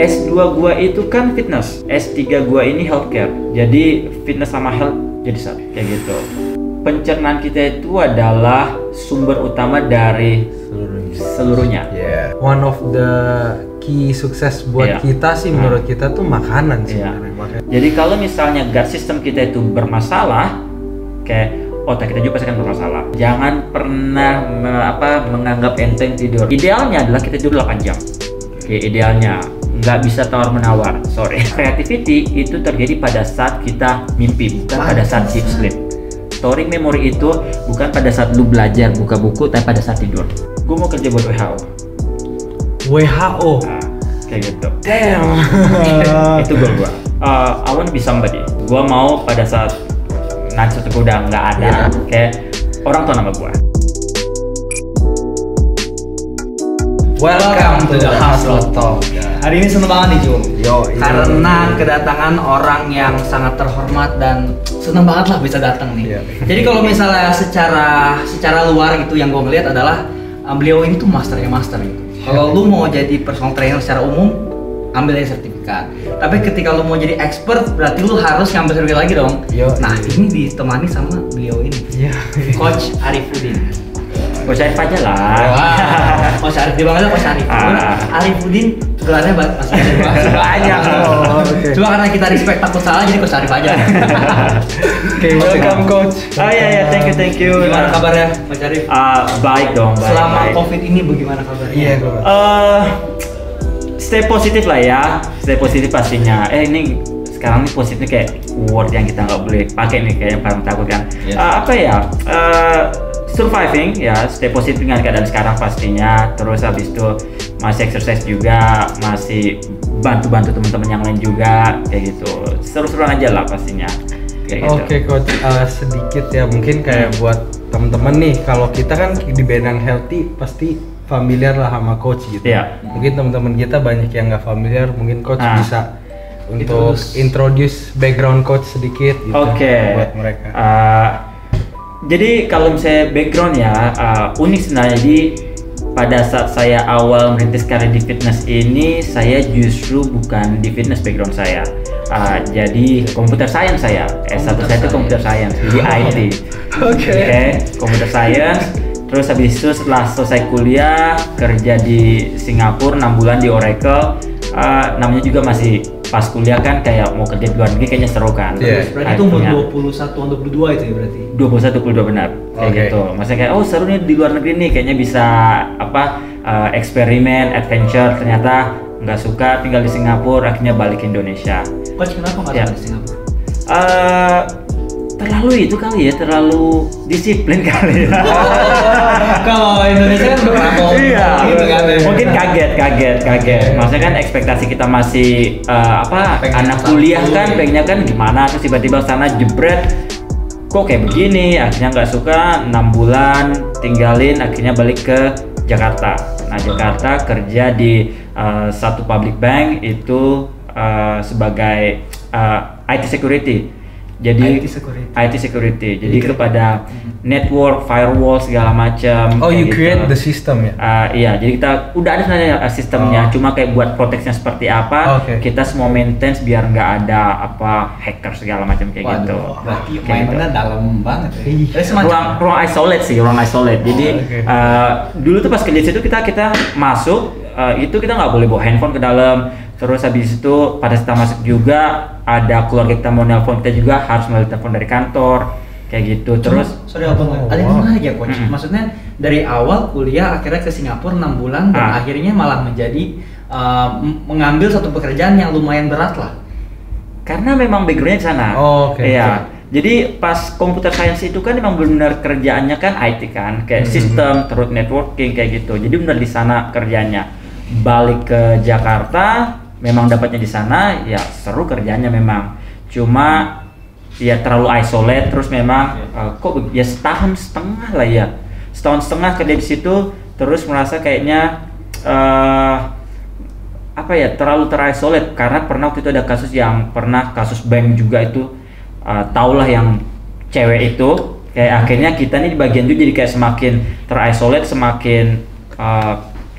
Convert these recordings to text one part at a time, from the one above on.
S2 gua itu kan fitness, S3 gua ini healthcare. Jadi fitness sama health jadi satu kayak gitu. Pencernaan kita itu adalah sumber utama dari seluruhnya. Yeah. One of the key sukses buat kita sih menurut kita tuh makanan sih. Jadi kalau misalnya gut system kita itu bermasalah, kayak otak kita juga pasti akan bermasalah. Jangan pernah menganggap enteng tidur. Idealnya adalah kita tidur 8 jam. Oke, idealnya nggak bisa tawar menawar. Sorry. Creativity itu terjadi pada saat kita mimpi, bukan pada saat deep sleep. Storing memory itu bukan pada saat lu belajar buka buku, tapi pada saat tidur. Gue mau kerja buat WHO. WHO? Nah, kayak gitu. Damn. Itu goal gue. I want to be somebody. Gue mau pada saat nanti gue udah nggak ada, kayak orang tahu nama gue. Welcome to the Hustle Talk. Hari ini seneng banget nih Jum. Karena kedatangan orang yang sangat terhormat dan seneng banget lah bisa datang nih. Jadi kalau misalnya secara luar gitu yang gue ngeliat adalah beliau ini tuh masternya master gitu. Kalau lu mau jadi personal trainer secara umum, ambil aja sertifikat. Tapi ketika lu mau jadi expert, berarti lu harus ngambil sertifikat lagi dong. Nah ini ditemani sama beliau ini, Coach Arifuddin. Coach Arif aja lah. Coach Arif dipanggil Coach Arif. Arifuddin gelarnya masih banyak. Cuma karena kita respect takut salah jadi Coach Arif aja. Welcome Coach. Oh iya, thank you. Gimana kabarnya Coach Arif? Baik dong, baik. Selama COVID ini bagaimana kabarnya? Iya, stay positif lah ya. Stay positif pastinya. Ini sekarang nih positifnya kayak word yang kita nggak boleh pakai nih, kayak yang paling takutkan. Surviving ya, stay positif dengan keadaan sekarang pastinya. Terus habis itu masih exercise juga, masih bantu teman-teman yang lain juga kayak gitu. Seru-seruan aja lah pastinya. Oke, Coach, sedikit ya mungkin kayak buat teman-teman nih, kalau kita kan di bidang healthy pasti familiar lah sama Coach gitu. Mungkin teman-teman kita banyak yang nggak familiar, mungkin Coach bisa untuk introduce background Coach sedikit gitu buat mereka. Jadi kalau misalnya background ya unik sebenarnya. Jadi pada saat saya awal merintis karir di fitness ini, saya justru bukan di fitness background saya. Jadi computer science saya. S1 saya itu computer science, jadi IT. Computer science. Terus habis itu setelah selesai kuliah kerja di Singapura 6 bulan di Oracle. Namanya juga masih pas kuliah kan, kayak mau kerja di luar negeri kayaknya seru kan. Berarti itu umur 21, 22 itu ya berarti? 21, 22 benar. Kayak gitu. Maksudnya kayak seru nih di luar negeri nih, kayaknya bisa eksperimen, adventure. Ternyata nggak suka, tinggal di Singapura, akhirnya balik ke Indonesia. Coach kenapa nggak di Singapura? Terlalu itu kali ya, terlalu disiplin kali ya. Kalau Indonesia kan udah gitu kan. Mungkin kaget. Maksudnya kan ekspektasi kita masih anak kuliah kan, pengennya kan gimana, terus tiba-tiba sana jebret kok kayak begini, akhirnya nggak suka, 6 bulan tinggalin, akhirnya balik ke Jakarta. Nah, Jakarta kerja di satu public bank itu sebagai IT security. Jadi IT security. Jadi kepada network, firewall segala macam. You create the system ya? Iya, jadi kita udah ada sebenarnya sistemnya, cuma kayak buat proteksinya seperti apa, kita semua maintain biar nggak ada hacker segala macam kayak gitu. Berarti mainnya dalam banget ya. Ruang isolate. Jadi dulu tuh pas kerja situ kita masuk itu kita nggak boleh bawa handphone ke dalam. Terus habis itu pada saat kita masuk juga ada keluarga kita mau nelpon, kita juga harus melalui telepon dari kantor kayak gitu. Terus ada gimana aja Coach? Maksudnya dari awal kuliah akhirnya ke Singapura 6 bulan dan akhirnya malah menjadi mengambil satu pekerjaan yang lumayan berat lah. Karena memang backgroundnya di sana. Jadi pas computer science itu kan memang benar kerjaannya kan IT kan, kayak sistem, terus networking kayak gitu. Jadi benar di sana kerjanya. Balik ke Jakarta memang dapatnya di sana, ya seru kerjanya memang. Cuma ya terlalu isolate, terus memang setahun setengah kerja di situ, terus merasa kayaknya terlalu terisolate. Karena pernah waktu itu ada kasus bank juga itu, taulah yang cewek itu, kayak akhirnya kita nih di bagian itu jadi kayak semakin terisolate, semakin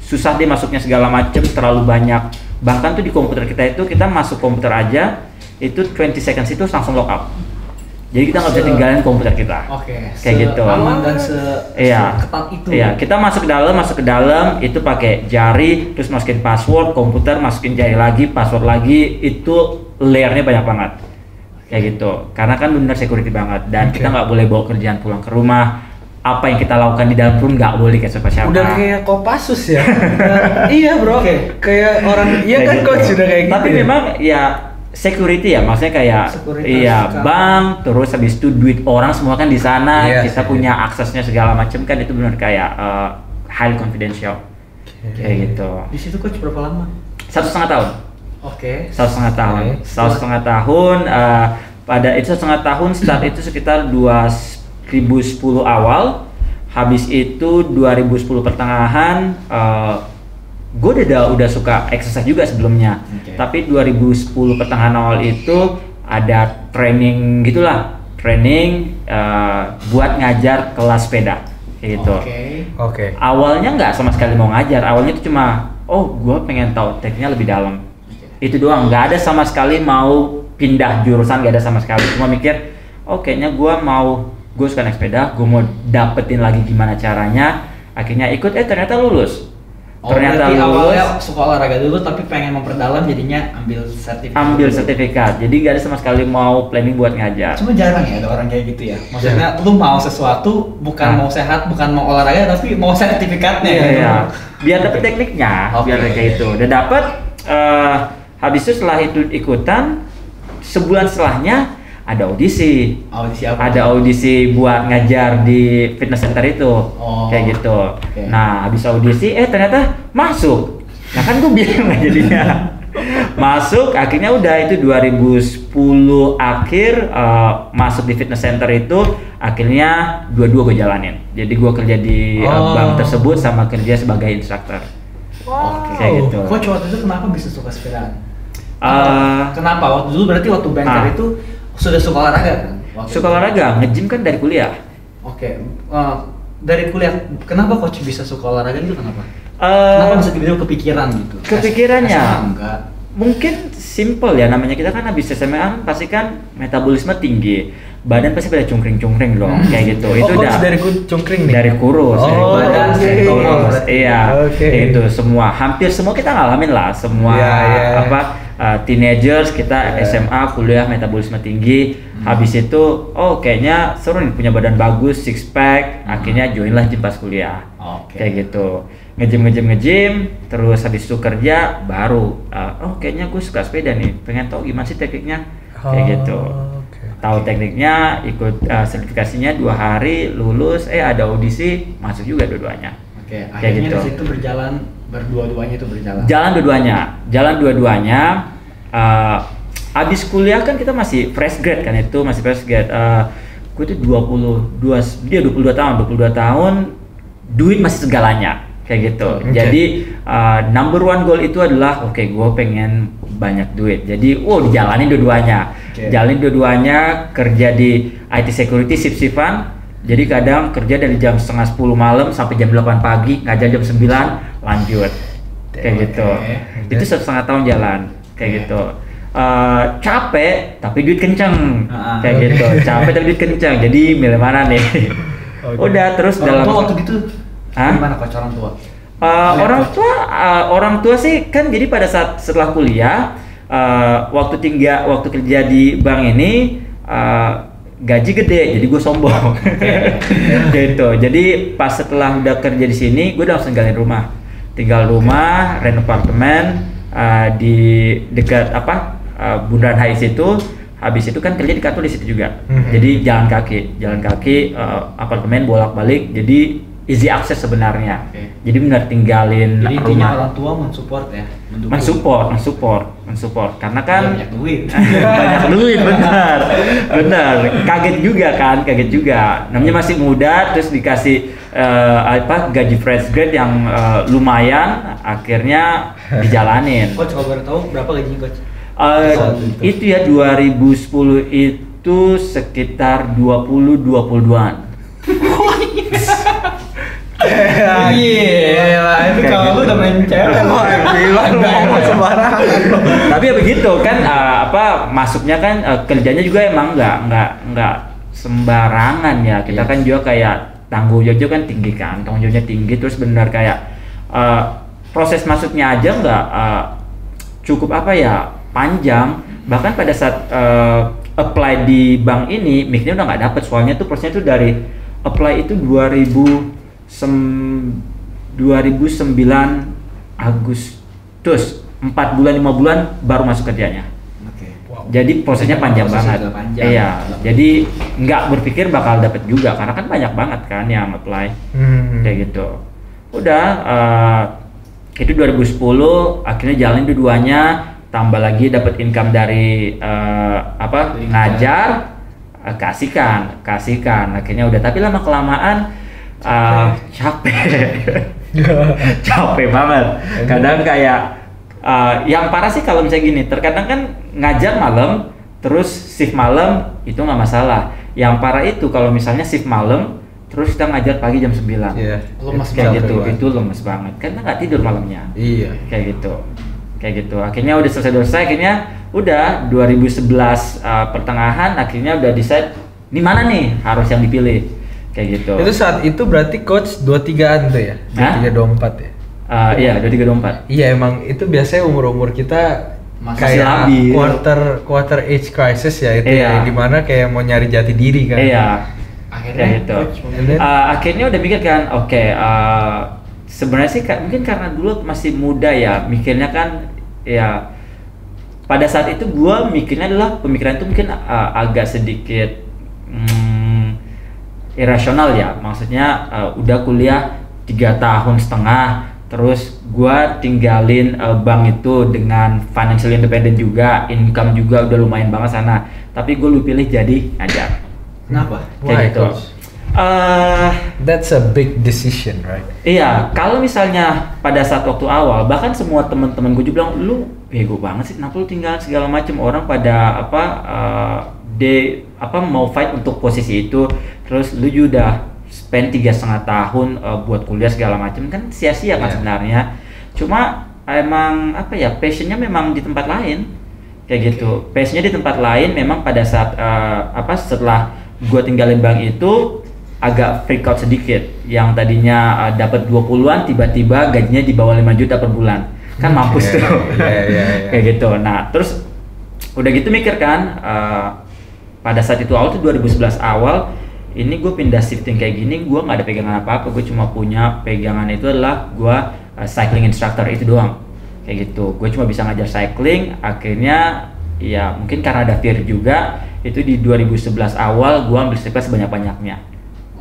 susah dia masuknya segala macem, terlalu banyak Bahkan tuh di komputer kita itu, kita masuk komputer aja itu 20 seconds itu langsung lock out. Jadi kita nggak bisa tinggalin komputer kita. Kayak gitu. Aman dan ketat itu. Iya, kita masuk ke dalam itu pakai jari, terus masukin password, komputer masukin jari lagi, password lagi, itu layernya banyak banget. Kayak gitu. Karena kan benar security banget dan kita nggak boleh bawa kerjaan pulang ke rumah. Apa yang kita lakukan di dalam pun nggak boleh kayak siapa-siapa. Udah kayak Kopassus ya. Iya bro. Kayak orang, iya kan gitu. coach sudah kayak gitu. Tapi memang ya security ya, maksudnya kayak bank, terus habis itu duit orang semua kan di sana, kita punya aksesnya segala macam kan, itu benar kayak highly confidential. Kayak gitu. Di situ coach berapa lama? 1,5 tahun. 1,5 tahun. 1,5 tahun. Pada itu 1,5 tahun, start itu sekitar 2010 awal. Habis itu 2010 pertengahan. Gue udah suka exercise juga sebelumnya, tapi 2010 pertengahan awal itu ada training gitulah, buat ngajar kelas sepeda gitu. Awalnya nggak sama sekali mau ngajar, awalnya itu cuma gue pengen tahu tekniknya lebih dalam, itu doang, nggak ada sama sekali mau pindah jurusan, nggak ada sama sekali, cuma mikir kayaknya gue suka naik sepeda, gue mau dapetin lagi gimana caranya, akhirnya ikut, ternyata lulus. Ternyata lulus. Awalnya suka olahraga dulu tapi pengen memperdalam, jadinya ambil sertifikat. Jadi gak ada sama sekali mau planning buat ngajar. Cuma jarang ya ada orang kayak gitu ya. Maksudnya lu mau sesuatu bukan mau sehat, bukan mau olahraga, tapi mau sertifikatnya. Iya. Biar dapet tekniknya, biar kayak itu. Udah dapet. Habis itu setelah itu ikutan, sebulan setelahnya ada audisi. Apa? Ada audisi buat ngajar di fitness center itu. Kayak gitu. Nah, habis audisi ternyata masuk. Nah, kan gue bingung jadinya. Masuk, akhirnya udah itu 2010 akhir masuk di fitness center itu, akhirnya dua-dua gue jalanin. Jadi gue kerja di bank tersebut sama kerja sebagai instruktur. Kayak gitu. Coach, waktu itu kenapa bisa suka sepedaan? Kenapa? Waktu dulu berarti waktu banker itu sudah suka olahraga kan? Suka olahraga, nge-gym kan dari kuliah. Dari kuliah, kenapa coach bisa suka olahraga itu kenapa? Kenapa bisa tiba-tiba kepikiran gitu? Kepikirannya? Mungkin simple ya, namanya kita kan habis SMA pasti kan metabolisme tinggi, badan pasti pada cungkring-cungkring dong, kayak gitu. Itu udah dari cungkring nih? Dari kurus, badan kurus. Iya, itu semua, hampir semua kita ngalamin lah, semua teenagers kita SMA, kuliah, metabolisme tinggi. Habis itu, kayaknya seru nih punya badan bagus, six pack. Akhirnya join lah gym pas kuliah. Kayak gitu. Nge-gym, terus habis itu kerja, baru kayaknya gue suka sepeda nih. Pengen tahu gimana sih tekniknya. Kayak gitu. Tahu tekniknya, ikut sertifikasinya 2 hari, lulus, ada audisi, masuk juga dua-duanya. Akhirnya gitu. Di situ berjalan berdua-duanya itu berjalan. Jalan dua-duanya. Abis kuliah kan kita masih fresh grade kan, itu masih fresh grade. Gue tuh 22 tahun, duit masih segalanya kayak gitu. Jadi number one goal itu adalah gue pengen banyak duit. Jadi dijalanin dua-duanya. Jalanin dua-duanya, kerja di IT security shift-shiftan. Jadi kadang kerja dari jam 9:30 malam sampai jam 8 pagi, ngajar jam 9, lanjut. Kayak gitu. Itu 1,5 tahun jalan kayak gitu. Capek tapi duit kenceng. Kayak gitu. Capek tapi duit kenceng. Jadi milih mana nih? Udah terus dalam waktu gitu. Gimana coach orang tua? Orang tua sih kan, jadi pada saat setelah kuliah, waktu kerja di bank ini gaji gede, jadi gue sombong. Gitu. Jadi pas setelah udah kerja di sini, gue udah langsung tinggal rumah, rent apartemen di dekat Bundaran HI situ. Habis itu kan kerja di kantor di situ juga. Jadi jalan kaki, apartemen bolak-balik. Jadi easy access sebenarnya. Jadi benar tinggalin jadi rumah. Orang tua mensupport ya. Mensupport karena kan banyak duit. Banyak duit, benar. Kaget juga. Namanya masih muda, terus dikasih gaji fresh grade yang lumayan, akhirnya dijalanin. Coach, kalau boleh tahu berapa gajinya coach? Itu ya 2010 itu sekitar 22-an. Iya, itu kalau lu udah main cewek. Ngomong sembarangan. Tapi ya begitu kan, masuknya kan kerjanya juga emang nggak sembarangan ya. Kita kan juga kayak tanggung jawabnya kan tinggi kan, tanggung jawabnya tinggi, terus benar kayak proses masuknya aja nggak cukup panjang. Bahkan pada saat apply di bank ini, mic-nya udah nggak dapet, soalnya tuh prosesnya tuh dari apply itu 2009 Agustus, 4 bulan 5 bulan baru masuk kerjanya. Wow. Jadi prosesnya panjang banget. Iya. Jadi nggak berpikir bakal dapet juga karena kan banyak banget kan yang apply. Kayak gitu. Udah itu 2010 akhirnya jalan dua-duanya, tambah lagi dapat income dari ngajar, kasihkan akhirnya udah, tapi lama kelamaan capek banget. Kadang kayak yang parah sih kalau misalnya gini, terkadang kan ngajar malam terus shift malam itu nggak masalah. Yang parah itu kalau misalnya shift malam terus kita ngajar pagi jam 9. Lemes kayak gitu, itu lemes banget karena nggak tidur malamnya. Iya. Kayak gitu. Akhirnya udah selesai, akhirnya udah 2011 pertengahan akhirnya udah decide ini mana nih harus yang dipilih. Kayak gitu. Itu saat itu berarti coach 23-an tuh ya? 23-24 ya? Iya, 23-24. Iya, emang itu biasanya umur-umur kita masih kayak labil. quarter age crisis ya itu Iya. ya, dimana kayak mau nyari jati diri kan. Iya. Akhirnya gitu. Akhirnya udah mikir kan, sebenarnya sih mungkin karena dulu masih muda ya, mikirnya kan ya pada saat itu gua mikirnya adalah pemikiran itu mungkin agak sedikit irasional ya, maksudnya udah kuliah 3,5 tahun, terus gua tinggalin bank itu dengan financial independent juga, income juga udah lumayan banget sana, tapi gue pilih jadi ngajar. Kenapa? Kayak gitu. That's a big decision, right? Iya, kalau misalnya pada saat waktu awal, bahkan semua teman-teman gue juga bilang, lu bego banget sih, kenapa lu tinggal segala macam, orang pada mau fight untuk posisi itu, terus lu juga udah spend 3,5 tahun buat kuliah segala macam, kan sia-sia kan sebenarnya. Cuma emang passionnya memang di tempat lain, kayak gitu. Passionnya di tempat lain, memang pada saat setelah gue tinggalin bank itu agak freak out sedikit, yang tadinya dapat 20-an tiba-tiba gajinya di bawah 5 juta per bulan, kan mampus tuh. Kayak gitu. Nah terus udah gitu mikir kan, pada saat itu awal tuh 2011 awal ini gue pindah shifting kayak gini, gue nggak ada pegangan apa-apa, gue cuma punya pegangan itu adalah gue cycling instructor itu doang, kayak gitu. Gue cuma bisa ngajar cycling. Akhirnya ya mungkin karena ada fear juga, itu di 2011 awal gue ambil sertifikat sebanyak-banyaknya,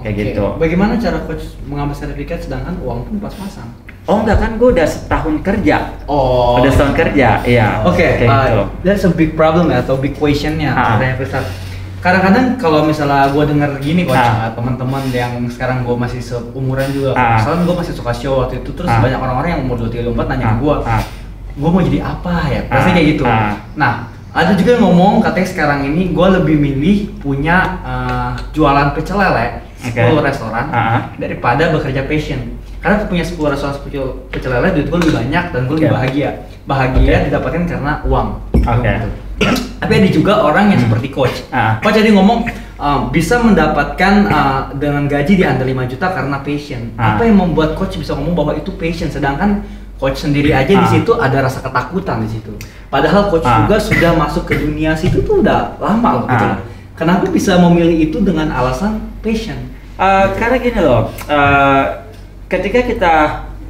kayak gitu. Bagaimana cara coach mengambil sertifikat sedangkan uang pun pas-pasan? Oh enggak, kan gue udah setahun kerja. Oh, udah setahun kerja, iya. Oke, gitu. That's a big problem ya, atau big questionnya. Kadang-kadang kalau misalnya gue denger gini coach, teman-teman yang sekarang gue masih seumuran juga, soalnya gue masih suka show waktu itu, terus banyak orang-orang yang umur 23-24 nanya ke gue mau jadi apa ya, pasti kayak gitu. Nah, ada juga yang ngomong katanya sekarang ini gue lebih milih punya jualan pecel lele 10 restoran daripada bekerja passion. Karena punya 10 restoran pecel lele, duit gue lebih banyak dan gue lebih bahagia didapatkan karena uang. Tapi ada juga orang yang seperti coach. Coach jadi ngomong bisa mendapatkan dengan gaji di under 5 juta karena passion. Apa yang membuat coach bisa ngomong bahwa itu passion, sedangkan coach sendiri aja di situ ada rasa ketakutan di situ. Padahal coach juga sudah masuk ke dunia situ tuh udah lama loh gitu. Kenapa bisa memilih itu dengan alasan passion? Karena gini loh, ketika kita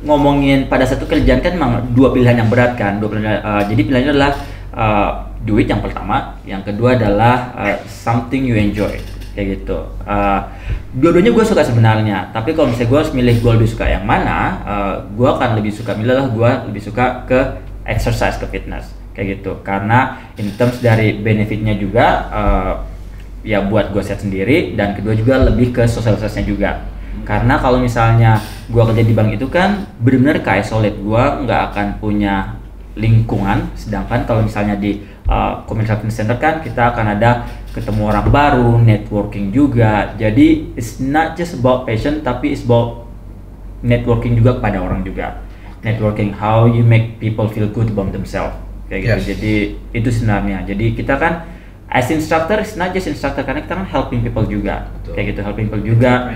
ngomongin pada satu kerjaan kan memang dua pilihan yang berat kan, jadi pilihannya adalah duit yang pertama, yang kedua adalah something you enjoy, kayak gitu. Dua-duanya gue suka sebenarnya, tapi kalau misalnya gue harus milih gue lebih suka yang mana, gue akan lebih suka gue lebih suka ke exercise, ke fitness, kayak gitu. Karena in terms dari benefitnya juga ya buat gue set sendiri, dan kedua juga lebih ke sosialisasinya juga. Karena kalau misalnya gue kerja di bank itu kan benar-benar kayak solid, gue nggak akan punya lingkungan. Sedangkan kalau misalnya di community fitness center kan kita akan ada ketemu orang baru, networking juga. Jadi it's not just about passion, tapi it's about networking juga kepada orang juga. Networking, how you make people feel good about themselves kayak gitu. Jadi itu sebenarnya. Jadi kita kan as instructor, it's not just instructor, karena kita kan helping people juga. Betul. Kayak gitu, helping people juga.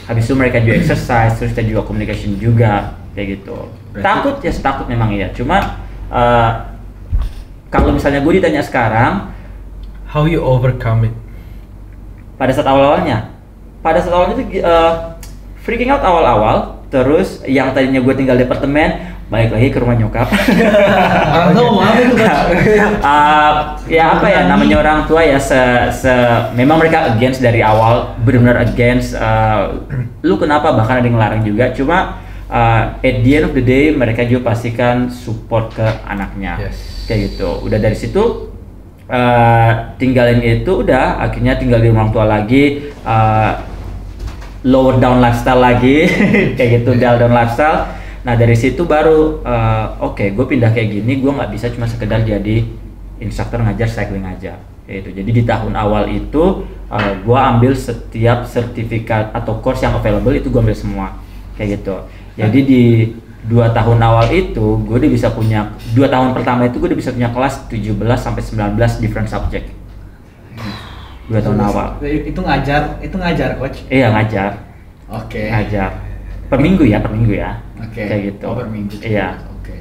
Habis itu mereka juga exercise, terus kita juga communication juga kayak gitu. Berarti, takut memang iya. Cuma kalau misalnya gue ditanya sekarang, how you overcome it? Pada saat awalnya itu freaking out awal-awal. Terus yang tadinya gue tinggal di apartemen, balik lagi ke rumah nyokap. Orang tua mau apa itu? Ya apa ya, namanya orang tua ya, memang mereka against dari awal, benar-benar against. Lu kenapa, bahkan ada yang ngelarang juga. Cuma at the end of the day mereka juga pastikan support ke anaknya. Kayak gitu. Udah dari situ tinggalin itu, udah akhirnya tinggal di rumah tua lagi. Lower down lifestyle lagi kayak gitu, down lifestyle. Nah dari situ baru oke, gue pindah kayak gini, gue nggak bisa cuma sekedar jadi instructor ngajar cycling aja kayak gitu. Jadi di tahun awal itu gue ambil setiap sertifikat atau course yang available, itu gue ambil semua kayak gitu. Jadi di 2 tahun awal itu gue udah bisa punya, 2 tahun pertama itu gue udah bisa punya kelas 17 sampai 19 different subject. 2 tahun awal. Itu ngajar coach? Iya ngajar. Oke. Ngajar. Per minggu ya. Oke. Kayak gitu. Per minggu. Iya. Oke.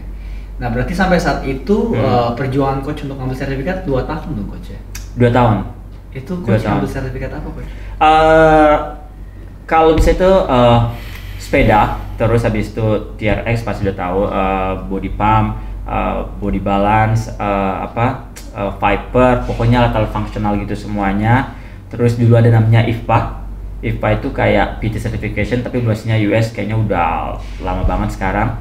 Nah berarti sampai saat itu perjuangan coach untuk ngambil sertifikat 2 tahun dong coach ya? 2 tahun. Itu coach ngambil sertifikat apa coach? Kalau bisa itu sepeda, terus habis itu TRX pasti udah tahu, body pump, body balance, Viper, pokoknya alat fungsional gitu semuanya. Terus dulu ada namanya IFPA. IFPA itu kayak PT certification tapi bahasanya US, kayaknya udah lama banget sekarang.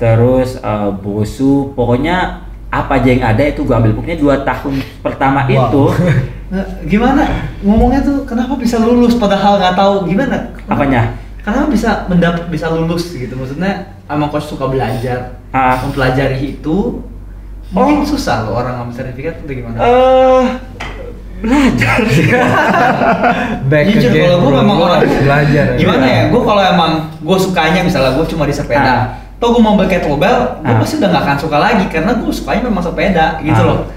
Terus BOSU, pokoknya apa aja yang ada itu gua ambil. Pokoknya 2 tahun pertama itu. Gimana ngomongnya tuh, kenapa bisa lulus padahal nggak tahu gimana? Apanya? Kenapa bisa lulus gitu? Maksudnya emang coach suka belajar, mempelajari itu. Mungkin susah loh orang ngambil sertifikat itu gimana? Belajar. Jujur kalau gue memang orang belajar. Gimana ya? Gue kalau emang gue sukanya, misalnya gue cuma di sepeda, toh gue mau ambil kettlebell, gue pasti udah nggak akan suka lagi karena gue sukanya memang sepeda gitu loh.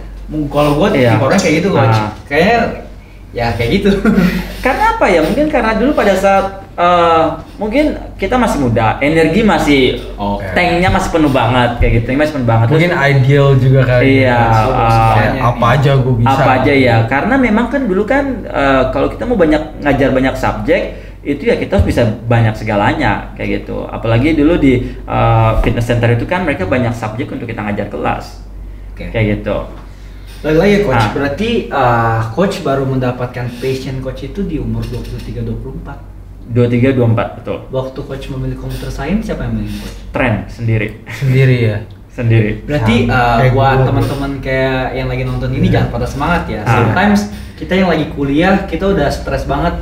Kalau gue tipe orang kayak gitu coach, kayaknya ya kayak gitu. Karena apa ya? Mungkin karena dulu pada saat mungkin kita masih muda, energi masih tanknya masih penuh banget kayak gitu, masih penuh banget. Mungkin ideal juga kali. Iya. Apa aja gue bisa. Apa aja ya, karena memang kan dulu kan kalau kita mau ngajar banyak subjek itu ya kita harus bisa banyak segalanya kayak gitu. Apalagi dulu di fitness center itu kan mereka banyak subjek untuk kita ngajar kelas. Kayak gitu. Lagi coach, berarti coach baru mendapatkan passion coach itu di umur 23-24. 23-24 betul. Waktu coach memilih computer science, siapa yang memilih coach? Tren sendiri ya. Sendiri. Berarti buat teman-teman kayak yang lagi nonton ini jangan pada semangat ya. Sometimes kita yang lagi kuliah kita udah stres banget,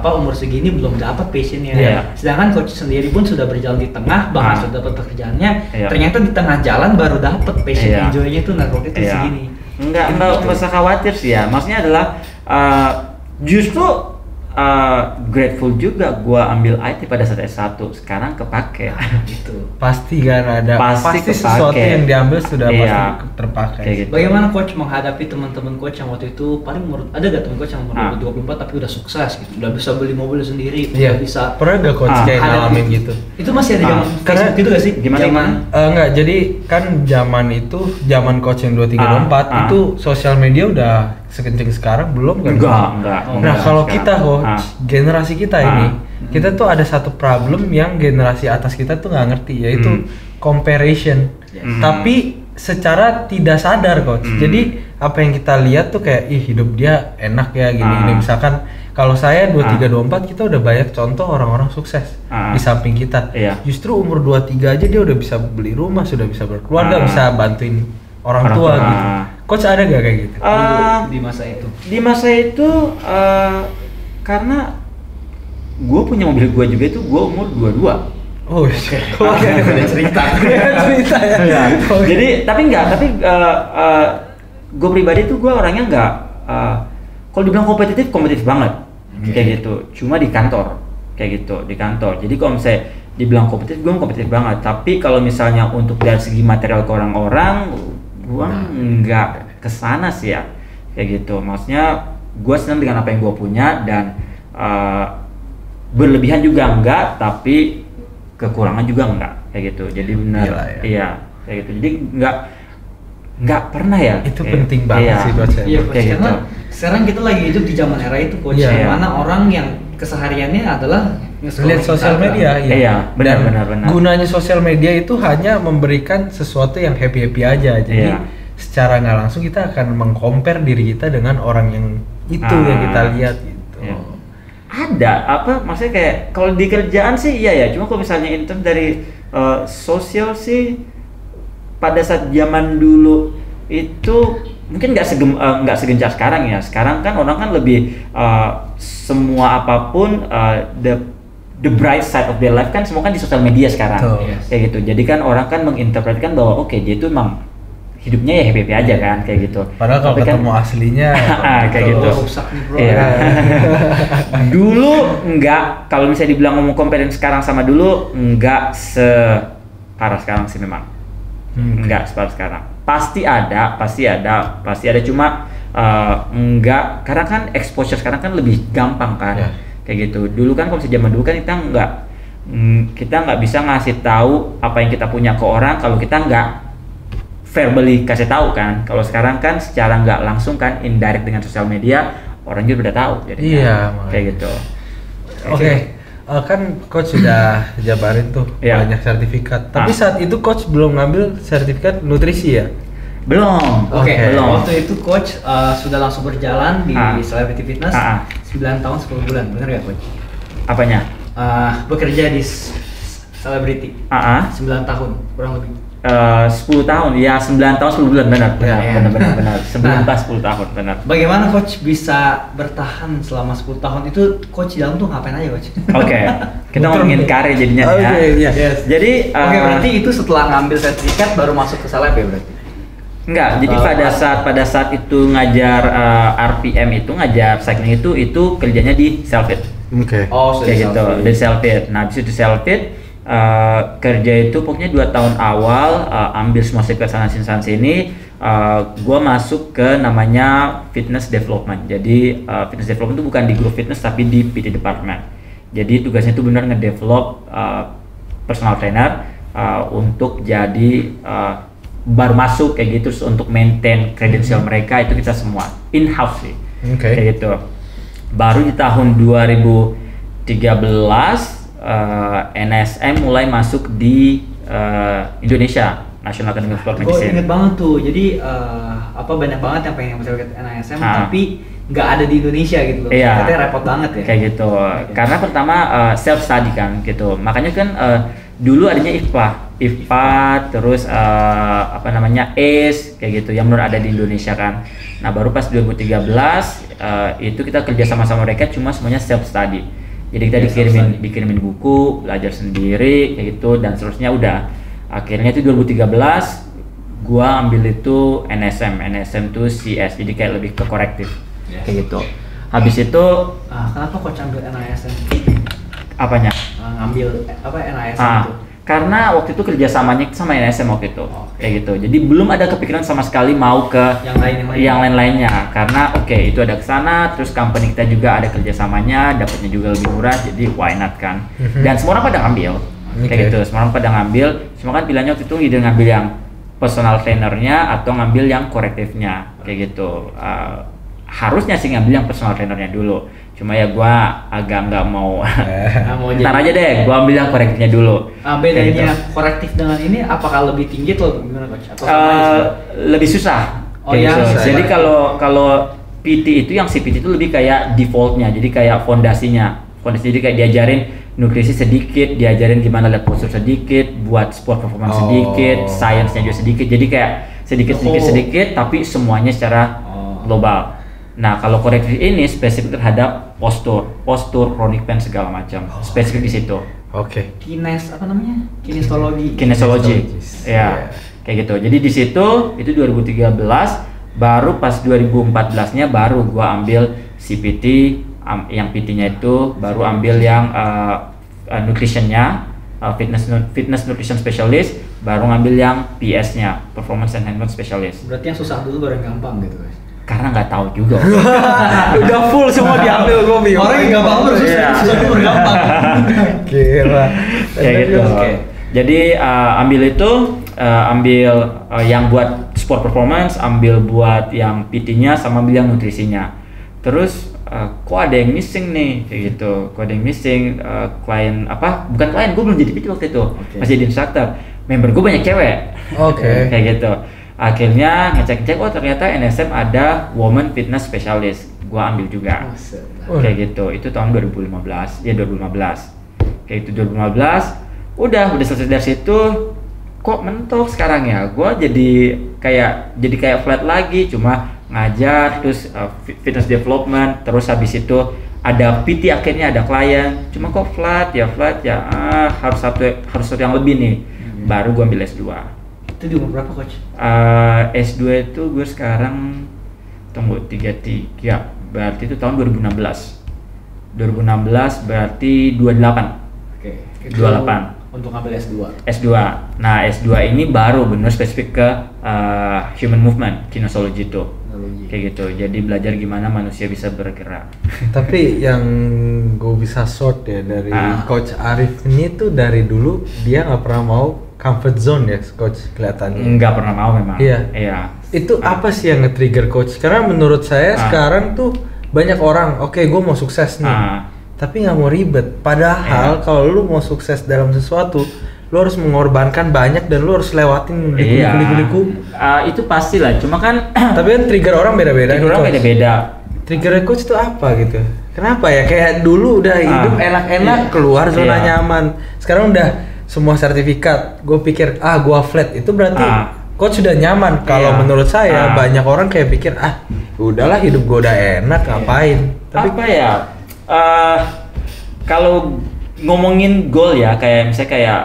umur segini belum dapat passionnya. Sedangkan coach sendiri pun sudah berjalan di tengah, bahkan sudah dapat pekerjaannya. Ternyata di tengah jalan baru dapat passion, enjoy-nya tuh network itu segini. Enggak usah khawatir sih ya. Maksudnya adalah justru grateful juga gua ambil IT pada saat S1, sekarang kepake. Gitu. Pasti kan ada. Pasti sesuatu yang diambil sudah pasti terpakai. Gitu. Bagaimana coach menghadapi teman-teman coach yang waktu itu paling ada gak teman coach yang umur 24 tapi udah sukses gitu, udah bisa beli mobil sendiri, udah bisa. Pernah gak coach kayak ngalamin gitu? Itu masih ada zaman Facebook gitu gak sih? Gimana? Enggak, jadi kan zaman coach yang 23-24 itu sosial media udah sekencang sekarang belum kan? Enggak. Nah kalau kita generasi kita ini, kita tuh ada satu problem yang generasi atas kita tuh nggak ngerti, yaitu comparison. Tapi secara tidak sadar coach. Jadi apa yang kita lihat tuh kayak hidup dia enak ya gini-gini. Misalkan kalau saya 23-24 kita udah banyak contoh orang-orang sukses di samping kita. Justru umur 23 aja dia udah bisa beli rumah, sudah bisa berkeluarga, bisa bantuin orang tua gitu. Coach ada gak kayak gitu? Di masa itu? Di masa itu karena gue punya mobil gue juga itu gue umur 22. Oh oke. Ada cerita ya. Jadi tapi gue pribadi tuh gue orangnya nggak kalau dibilang kompetitif banget kayak gitu. Cuma di kantor kayak gitu di kantor. Jadi kalau misalnya dibilang kompetitif, gue kompetitif banget. Tapi kalau misalnya untuk dari segi material ke orang-orang, gue nggak kesana sih ya, kayak gitu. Maksudnya gue senang dengan apa yang gue punya dan berlebihan juga enggak, tapi kekurangan juga enggak, kayak gitu. Jadi benar, iya, kayak gitu. Jadi nggak pernah ya. Itu penting banget sih Coach. Iya, Coach, karena sekarang kita lagi hidup di zaman era itu, Coach, mana orang yang kesehariannya adalah lihat sosial media. Iya, benar. Gunanya sosial media itu hanya memberikan sesuatu yang happy aja. Jadi secara nggak langsung kita akan mengcompare diri kita dengan orang yang itu yang kita lihat gitu. Iya. Ada apa maksudnya kayak kalau di kerjaan sih iya ya, cuma kalau misalnya intern dari sosial sih pada saat zaman dulu itu mungkin nggak segencar sekarang ya. Sekarang kan orang kan lebih semua apapun the bright side of their life kan semua kan di sosial media sekarang. Kayak gitu. Jadi kan orang kan menginterpretkan bahwa oke, dia itu emang hidupnya ya happy aja kan, kayak gitu. Padahal kalau ketemu aslinya kayak gitu. Rusak nih, bro. Iya. Dulu enggak, kalau misalnya dibilang ngomong comparing sekarang sama dulu enggak separah sekarang sih memang. Enggak separah sekarang. Pasti ada cuma enggak, karena kan exposure sekarang kan lebih gampang kan. Kayak gitu. Dulu kan kalau zaman dulu kan kita nggak bisa ngasih tahu apa yang kita punya ke orang kalau kita nggak verbally kasih tahu kan. Kalau sekarang kan secara nggak langsung kan, indirect dengan sosial media orang juga udah tahu. Jadi kayak gitu. Oke. Kan coach sudah jabarin tuh banyak sertifikat. Tapi saat itu coach belum ngambil sertifikat nutrisi ya? Belum. Belum. Waktu itu coach sudah langsung berjalan di Celebrity Fitness 9 tahun 10 bulan. Benar ya coach? Apanya? Bekerja di Celebrity 9 tahun kurang lebih. 10 tahun ya, 9 tahun 10 bulan, benar. Sebelum pas 10 tahun, benar. Bagaimana coach bisa bertahan selama 10 tahun itu? Coach di dalam tuh ngapain aja coach? Kita ngomongin karir jadinya ya. Jadi berarti itu setelah ngambil sertifikat baru masuk ke Celeb ya berarti? Enggak, jadi pada saat itu ngajar RPM itu, ngajar cycling itu kerjanya di Selfit. Kayak gitu, di Selfit. Nah, habis itu Selfit kerja itu pokoknya 2 tahun awal ambil semua sertifikat sana sini, gue masuk ke namanya fitness development. Jadi fitness development itu bukan di grup fitness tapi di PT department. Jadi tugasnya itu benar ngedevelop personal trainer untuk jadi baru masuk kayak gitu, terus untuk maintain credential mereka itu kita semua in house sih. Kayak gitu. Baru di tahun 2013 NSM mulai masuk di Indonesia, National Academy of Sport Medicine. Gue inget banget tuh, jadi banyak banget yang pengen masuk ke NSM tapi nggak ada di Indonesia gitu loh. Katanya repot banget ya. Kayak gitu. Karena pertama self study kan gitu. Makanya kan dulu adanya IFPA, terus ACE kayak gitu yang menurut ada di Indonesia kan. Nah baru pas 2013 itu kita kerja sama mereka, cuma semuanya self study. Jadi kita dikirimin buku, belajar sendiri kayak gitu dan seterusnya. Udah akhirnya itu 2013 gua ambil itu NSM tuh CS, jadi kayak lebih ke korektif kayak gitu. Habis itu kenapa coach ambil NSM? Apanya? Ngambil NSM itu? Karena waktu itu kerjasamanya sama NSM waktu itu, kayak gitu. Jadi belum ada kepikiran sama sekali mau ke yang lain-lainnya. Karena itu ada kesana, terus company kita juga ada kerjasamanya, dapatnya juga lebih murah, jadi why not kan? Dan semua orang pada ngambil, kayak gitu. Semua orang pada ngambil, cuma kan pilihannya waktu itu ide ngambil yang personal trainernya atau ngambil yang korektifnya, kayak gitu. Harusnya sih ngambil yang personal trainernya dulu. Cuma ya gua agak nggak mau. Ntar aja deh, gua ambil yang korektifnya dulu. Bedanya gitu. Korektif dengan ini apakah lebih tinggi atau gimana coach? Lebih susah. Jadi kalau PT itu yang CPT itu lebih kayak defaultnya, jadi kayak fondasinya. Jadi kayak diajarin nutrisi sedikit, diajarin gimana lihat postur sedikit, buat sport performance sedikit, science-nya juga sedikit. Jadi kayak sedikit tapi semuanya secara global. Nah, kalau korektif ini spesifik terhadap postur, chronic pain segala macam. Spesifik di situ. Kinesiologi. Ya. Kayak gitu. Jadi di situ itu 2013, baru pas 2014-nya baru gua ambil CPT yang PT-nya itu baru ambil yang nutritionnya, fitness nutrition specialist, baru ngambil yang PS-nya, performance enhancement specialist. Berarti yang susah dulu baru yang gampang gitu guys. Karena nggak tahu juga. Udah full semua diambil, gue bingung. Orang yang gampang terus susah dulu baru gampang. Kira. Kayak gitu. Jadi ambil itu, ambil yang buat sport performance, ambil buat yang PT-nya, sama ambil yang nutrisinya. Terus kok ada yang missing nih, kayak gitu. Kok ada yang missing, klien apa? Bukan klien, gue belum jadi PT waktu itu, masih jadi instructor. Member gue banyak cewek. Kayak gitu. Akhirnya ngecek-cek, oh ternyata NSM ada Women Fitness Specialist. Gua ambil juga. Kayak gitu. Itu tahun 2015. Ya 2015. Kayak itu 2015. Udah selesai dari situ. Kok mentok sekarang ya? Gua jadi kayak flat lagi, cuma ngajar terus fitness development, terus habis itu ada PT, akhirnya ada klien. Cuma kok flat ya harus satu yang lebih nih. Baru gua ambil S2. Itu di umur berapa coach? S2 itu gue sekarang tunggu 33, berarti itu tahun 2016 berarti 28. Oke. 28 untuk ngambil S2. Nah S2 ini baru bener spesifik ke human movement, kinesologi itu. Kayak gitu, jadi belajar gimana manusia bisa bergerak. Tapi yang gue bisa short ya dari Coach Arif ini tuh dari dulu dia nggak pernah mau comfort zone ya Coach kelihatannya. Nggak pernah mau memang. Iya. Itu apa sih yang nge-trigger Coach? Karena menurut saya sekarang tuh banyak orang, oke, gue mau sukses nih, tapi nggak mau ribet. Padahal kalau lu mau sukses dalam sesuatu, lu harus mengorbankan banyak dan lu harus lewatin liku-liku. Itu pasti lah, cuma kan tapi kan trigger orang beda-beda. Trigger Coach itu apa gitu? Kenapa ya? Kayak dulu udah hidup enak-enak, keluar zona nyaman. Sekarang udah semua sertifikat, gue pikir gue flat, itu berarti Coach sudah nyaman. Kalau menurut saya banyak orang kayak pikir udahlah hidup gue udah enak, ngapain. Tapi apa ya, kalau ngomongin goal ya, kayak misalnya kayak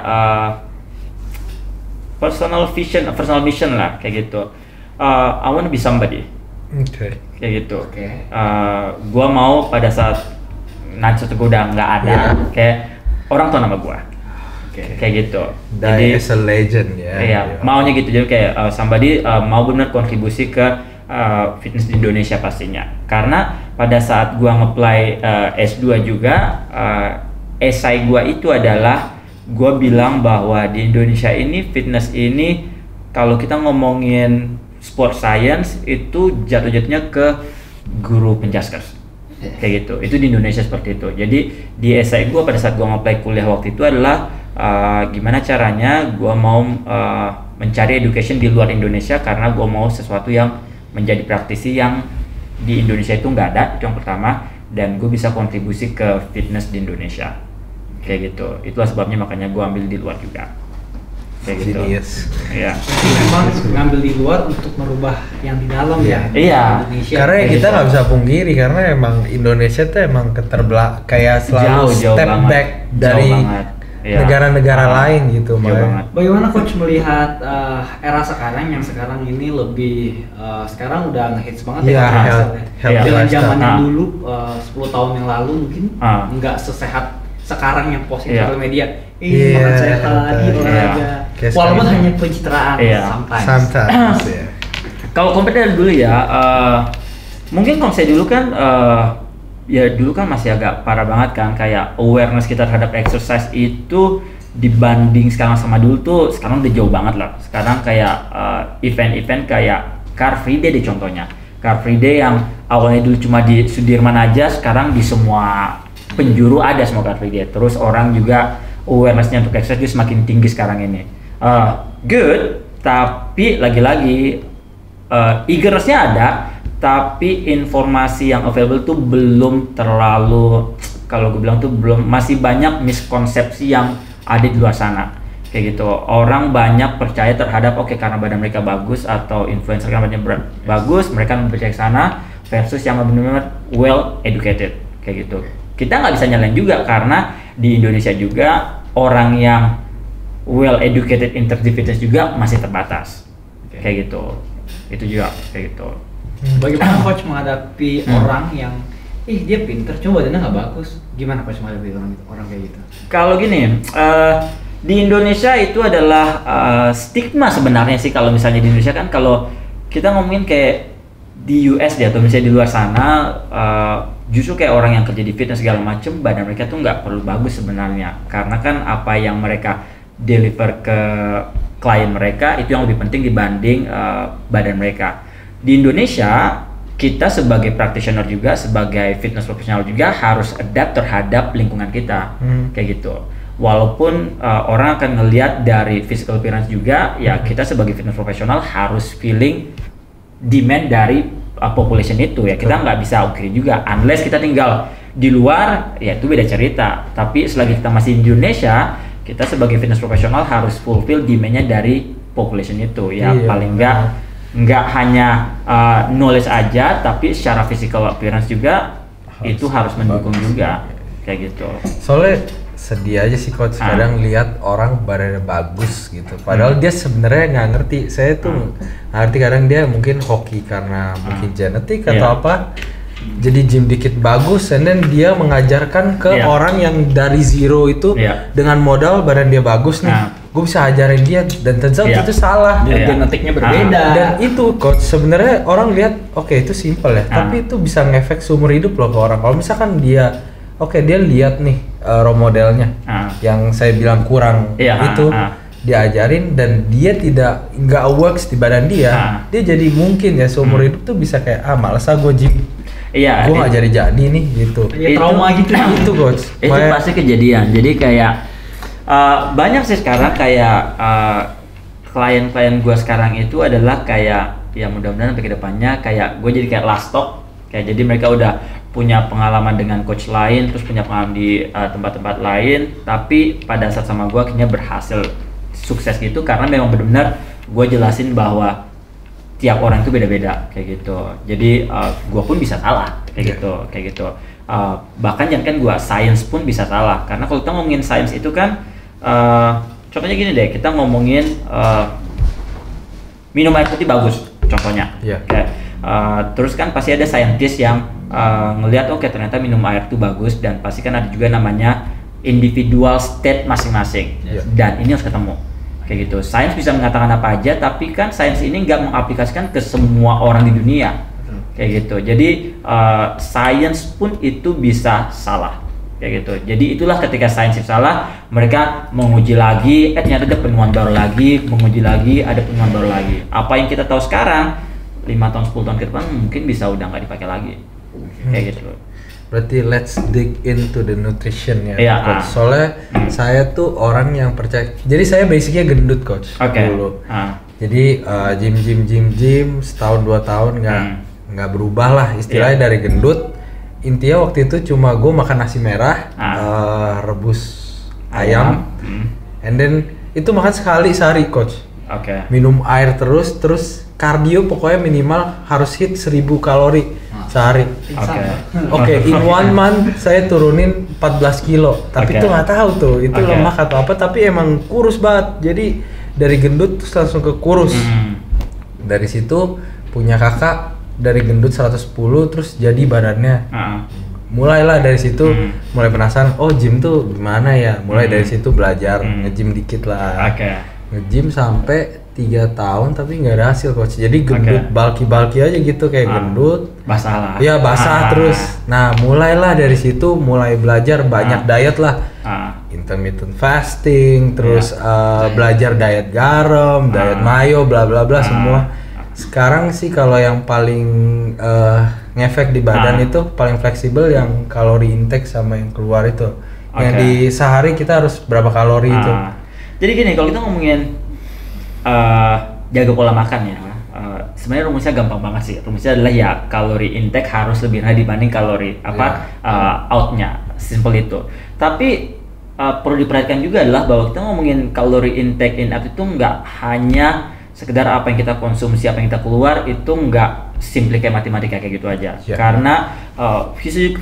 personal vision, personal mission lah, kayak gitu. I wanna be somebody. Kayak gitu. Gue mau pada saat nanti gue udah nggak ada, kayak orang tahu nama gue. Kayak gitu. Jadi as a legend ya. Iya, maunya gitu. Jadi kayak somebody mau benar kontribusi ke fitness di Indonesia pastinya. Karena pada saat gua nge-apply S2 juga esai gua itu adalah gua bilang bahwa di Indonesia ini fitness ini kalau kita ngomongin sport science itu jatuh-jatuhnya ke guru penjaskers. Kayak gitu. Itu di Indonesia seperti itu. Jadi di esai gua pada saat gua nge-apply kuliah waktu itu adalah gimana caranya gue mau mencari education di luar Indonesia, karena gue mau sesuatu yang menjadi praktisi yang di Indonesia itu nggak ada, itu yang pertama, dan gue bisa kontribusi ke fitness di Indonesia. Kayak gitu. Itulah sebabnya makanya gue ambil di luar juga. Kayak gitu. Iya. Memang ngambil di luar untuk merubah yang di dalam ya. Iya. Karena kita nggak bisa pungkiri, karena emang Indonesia tuh emang kayak selalu step back dari negara-negara lain gitu. Bagaimana Coach melihat era sekarang yang sekarang ini lebih sekarang udah ngehits banget dengan zaman yang dulu 10 tahun yang lalu mungkin nggak sesehat sekarang yang posting sosial media. Makan sehat, olahraga. Walaupun hanya pencitraan sometimes. Kalau compare dari dulu ya, mungkin kalau saya dulu kan ya dulu kan masih agak parah banget kan, kayak awareness kita terhadap exercise itu dibanding sekarang sama dulu tuh sekarang udah jauh banget lah. Sekarang kayak event-event kayak Car Free Day deh contohnya. Car Free Day yang awalnya dulu cuma di Sudirman aja, sekarang di semua penjuru ada semua Car Free Day. Terus orang juga awarenessnya untuk exercise itu semakin tinggi sekarang ini. Good, tapi lagi-lagi eagernessnya ada, tapi informasi yang available tuh belum terlalu, kalau gue bilang tuh masih banyak miskonsepsi yang ada di luar sana. Kayak gitu, orang banyak percaya terhadap karena badan mereka bagus atau influencer kan badannya bagus, mereka percaya ke sana, versus yang benar-benar well educated. Kayak gitu. Kita nggak bisa nyalain juga, karena di Indonesia juga orang yang well educated in terms of fitness juga masih terbatas. Kayak gitu. Itu juga kayak gitu. Bagaimana Coach menghadapi orang yang dia pinter, cuma badannya nggak bagus. Gimana Coach menghadapi orang kayak gitu? Kalau gini, di Indonesia itu adalah stigma sebenarnya sih. Kalau misalnya di Indonesia kan, kalau kita ngomongin kayak di US atau misalnya di luar sana, justru kayak orang yang kerja di fitness segala macem, badan mereka tuh nggak perlu bagus sebenarnya, karena kan apa yang mereka deliver ke klien mereka itu yang lebih penting dibanding badan mereka. Di Indonesia, kita sebagai practitioner juga, sebagai fitness profesional juga harus adapt terhadap lingkungan kita, kayak gitu. Walaupun orang akan ngelihat dari physical appearance juga, ya kita sebagai fitness profesional harus feeling demand dari population itu ya. Kita nggak bisa ukir juga, unless kita tinggal di luar, ya itu beda cerita. Tapi selagi kita masih di Indonesia, kita sebagai fitness profesional harus fulfill demand-nya dari population itu ya. Paling nggak hanya knowledge aja, tapi secara physical appearance juga itu harus mendukung juga, kayak gitu. Soalnya sedih aja sih Coach, kadang lihat orang badannya bagus gitu, padahal dia sebenarnya nggak ngerti. Saya tuh ngerti, kadang dia mungkin hoki karena mungkin genetik atau apa, jadi gym dikit bagus, and then dia mengajarkan ke orang yang dari zero itu dengan modal badan dia bagus nih, gue bisa ajarin dia, dan tentu itu salah. Genetiknya berbeda. Dan itu Coach, sebenarnya orang lihat oke, itu simple ya, tapi itu bisa ngefek seumur hidup loh ke orang. Kalau misalkan dia dia lihat nih role modelnya yang saya bilang kurang itu diajarin, dan dia nggak works di badan dia, dia jadi mungkin ya seumur hidup tuh bisa kayak malas gue gym, gue nggak jadi nih gitu. Trauma gitu. Itu Coach. Itu pasti kejadian. Jadi kayak banyak sih sekarang kayak klien-klien gue sekarang itu adalah kayak ya mudah-mudahan sampai kedepannya kayak gue jadi kayak last stop. Kayak jadi mereka udah punya pengalaman dengan coach lain, terus punya pengalaman di tempat-tempat lain, tapi pada saat sama gue akhirnya berhasil sukses gitu, karena memang benar-benar gue jelasin bahwa tiap orang itu beda-beda kayak gitu. Jadi gue pun bisa salah kayak gitu. Bahkan jangan kan gue, science pun bisa salah, karena kalau kita ngomongin science itu kan contohnya gini deh, kita ngomongin minum air putih bagus contohnya. Kayak terus kan pasti ada scientist yang ngelihat ternyata minum air itu bagus, dan pasti kan ada juga namanya individual state masing-masing, dan ini harus ketemu kayak gitu. Sains bisa mengatakan apa aja, tapi kan sains ini nggak mengaplikasikan ke semua orang di dunia kayak gitu. Jadi sains pun itu bisa salah kayak gitu. Jadi itulah ketika sains salah, mereka menguji lagi, ternyata ada penemuan baru lagi, menguji lagi, ada penemuan baru lagi. Apa yang kita tahu sekarang 5 tahun 10 tahun ke depan mungkin bisa udah nggak dipakai lagi kayak gitu. Berarti let's dig into the nutrition ya, Coach. Soalnya saya tuh orang yang percaya, jadi saya basicnya gendut Coach dulu. Jadi gym setahun 2 tahun nggak berubah lah istilahnya dari gendut. Intinya waktu itu cuma gue makan nasi merah, rebus ayam, and then itu makan sekali sehari Coach. Minum air terus kardio pokoknya minimal harus hit 1000 kalori sehari. In 1 month saya turunin 14 kilo, tapi itu nggak tahu tuh itu lemak atau apa, tapi emang kurus banget. Jadi dari gendut terus langsung ke kurus. Dari situ punya kakak dari gendut 110 terus jadi badannya. Mulailah dari situ mulai penasaran, gym tuh gimana ya, mulai dari situ belajar nge-gym dikit lah. Nge-gym sampai 3 tahun tapi nggak ada hasil Coach. Jadi gendut bulky aja gitu, kayak gendut basah lah. Iya basah terus. Nah mulailah dari situ, mulai belajar banyak diet lah, intermittent fasting, terus belajar diet garam, diet mayo, bla bla bla semua. Sekarang sih kalau yang paling ngefek di badan itu paling fleksibel yang kalori intake sama yang keluar itu. Yang di sehari kita harus berapa kalori itu. Jadi gini, kalau kita ngomongin jaga pola makan ya, sebenarnya rumusnya gampang banget sih. Rumusnya adalah ya kalori intake harus lebih rendah dibanding kalori outnya, simple itu. Tapi perlu diperhatikan juga adalah bahwa kita ngomongin kalori intake in out itu nggak hanya sekedar apa yang kita konsumsi, apa yang kita keluar, itu nggak simply kayak matematika kayak gitu aja. Karena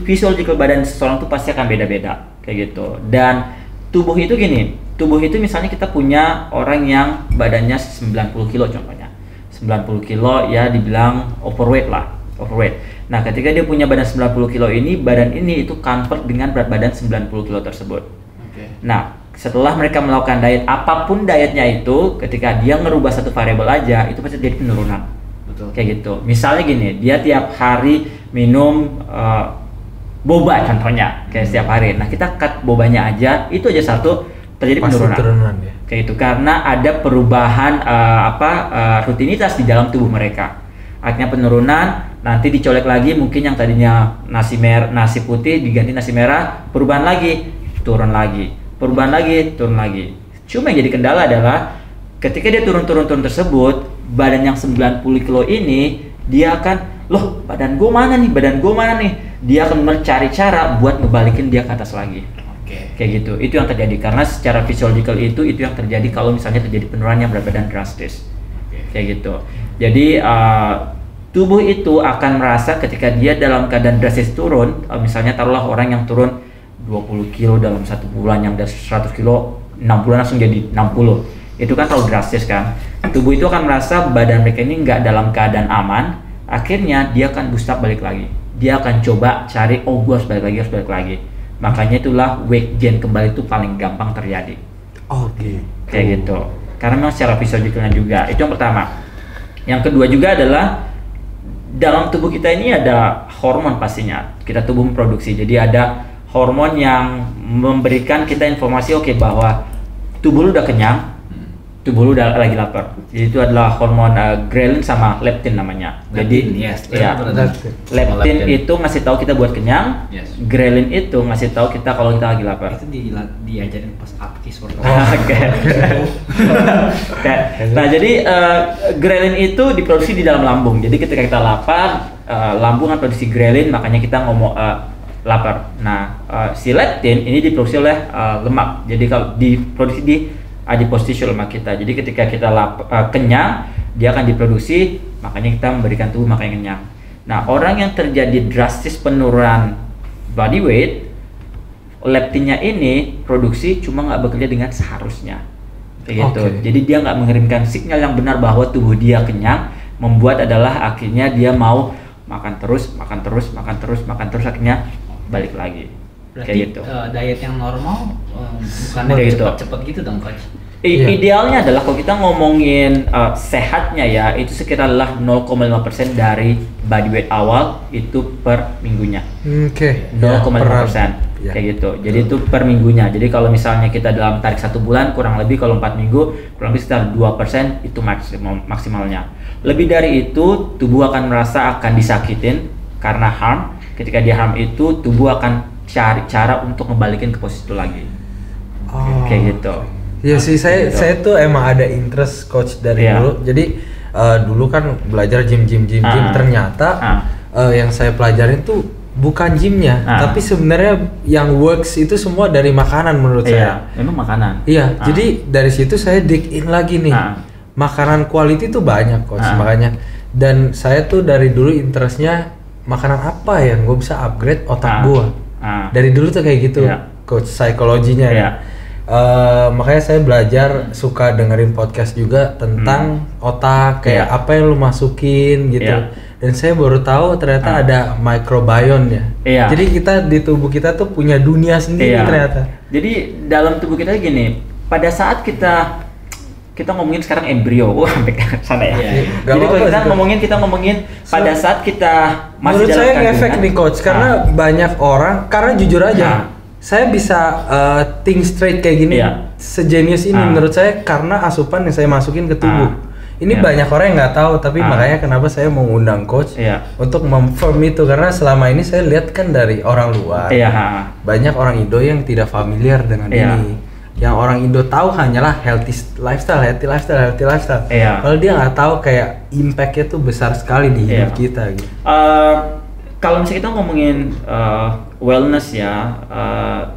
physiological badan seseorang tuh pasti akan beda-beda kayak gitu. Dan tubuh itu gini, tubuh itu misalnya kita punya orang yang badannya 90 kilo contohnya, 90 kilo ya dibilang overweight lah overweight. Nah, ketika dia punya badan 90 kilo ini, badan ini itu convert dengan berat badan 90 kilo tersebut. Nah, setelah mereka melakukan diet, apapun dietnya itu, ketika dia ngerubah satu variabel aja, itu pasti jadi penurunan. Betul. Kayak gitu. Misalnya gini, dia tiap hari minum boba contohnya, kayak setiap hari. Nah, kita cut bobanya aja, itu aja satu terjadi penurunan. Ya. Kayak gitu, karena ada perubahan rutinitas di dalam tubuh mereka. Akhirnya penurunan, nanti dicolek lagi, mungkin yang tadinya nasi putih diganti nasi merah, perubahan lagi, turun lagi, perubahan lagi, turun lagi. Cuma yang jadi kendala adalah ketika dia turun tersebut, badan yang 90 kilo ini, dia akan, loh badan gue mana nih, dia akan mencari cara buat ngebalikin dia ke atas lagi. Kayak gitu, itu yang terjadi, karena secara physiological itu yang terjadi kalau misalnya terjadi penurunan yang berat badan drastis. Kayak gitu. Jadi tubuh itu akan merasa ketika dia dalam keadaan drastis turun, misalnya taruhlah orang yang turun 20 kilo dalam 1 bulan, yang dari 100 kilo 6 bulan langsung jadi 60, itu kan terlalu drastis kan. Tubuh itu akan merasa badan mereka ini nggak dalam keadaan aman, akhirnya dia akan boost up balik lagi, dia akan coba cari, oh gue harus balik lagi. Makanya itulah weight gain kembali itu paling gampang terjadi. Kayak gitu, karena memang secara fisiologikalnya juga, itu yang pertama. Yang kedua juga adalah dalam tubuh kita ini ada hormon pastinya, kita tubuh memproduksi. Jadi ada hormon yang memberikan kita informasi bahwa tubuh lu udah kenyang, tubuh lu udah lagi lapar. Jadi itu adalah hormon ghrelin sama leptin namanya. Leptin itu ngasih tahu kita buat kenyang, ghrelin itu ngasih tahu kita kalau kita lagi lapar. Itu diajarin pas apkis Nah, jadi ghrelin itu diproduksi di dalam lambung. Jadi ketika kita lapar, lambung akan produksi ghrelin, makanya kita ngomong lapar. Nah, si leptin ini diproduksi oleh lemak. Jadi kalau diproduksi di adipositio lemak kita. Jadi ketika kita kenyang, dia akan diproduksi, makanya kita memberikan tubuh makanya kenyang. Nah, orang yang terjadi drastis penurunan body weight, leptinnya ini produksi cuma nggak bekerja dengan seharusnya. Kayak gitu. Jadi dia nggak mengirimkan sinyal yang benar bahwa tubuh dia kenyang, membuat adalah akhirnya dia mau makan terus, akhirnya balik lagi. Berarti kayak gitu. Diet yang normal bukan cepet-cepet gitu dong coach? Idealnya adalah kalau kita ngomongin sehatnya ya, itu sekiranya 0,5% dari body weight awal itu per minggunya. 0,5%. Kayak gitu. Jadi itu per minggunya. Jadi kalau misalnya kita dalam tarik 1 bulan, kurang lebih kalau 4 minggu kurang lebih sekitar 2% itu maksimalnya. Lebih dari itu tubuh akan merasa akan disakitin karena harm. Ketika dia harm itu tubuh akan cari cara untuk ngebalikin ke posisi itu lagi. Kayak gitu. Ya sih, saya tuh emang ada interest coach dari dulu. Jadi dulu kan belajar gym. Ternyata yang saya pelajarin tuh bukan gymnya, tapi sebenarnya yang works itu semua dari makanan menurut saya. Memang makanan. Jadi dari situ saya dig in lagi nih. Makanan quality tuh banyak coach, makanya. Dan saya tuh dari dulu interestnya makanan apa yang gue bisa upgrade otak gue. Dari dulu tuh kayak gitu, coach, psikologinya. Makanya saya belajar, suka dengerin podcast juga tentang otak, kayak apa yang lu masukin gitu. Dan saya baru tahu ternyata ada microbiome ya. Jadi kita di tubuh kita tuh punya dunia sendiri ternyata. Jadi dalam tubuh kita gini, pada saat kita ngomongin sekarang embrio, sampai ke sana ya. Jadi kalau kita ngomongin pada saat kita masih menurut dalam saya kandungan, ngefek nih coach, karena banyak orang, karena jujur aja, saya bisa think straight kayak gini, sejenius ini menurut saya karena asupan yang saya masukin ke tubuh. Ini banyak orang yang nggak tahu, tapi makanya kenapa saya mau ngundang coach untuk memfirm itu, karena selama ini saya lihat kan dari orang luar, banyak orang Indo yang tidak familiar dengan ini. Yang orang Indo tahu hanyalah healthy lifestyle. Kalau dia nggak tahu kayak impactnya tuh besar sekali di hidup kita gitu. Kalau misalnya kita ngomongin wellness ya,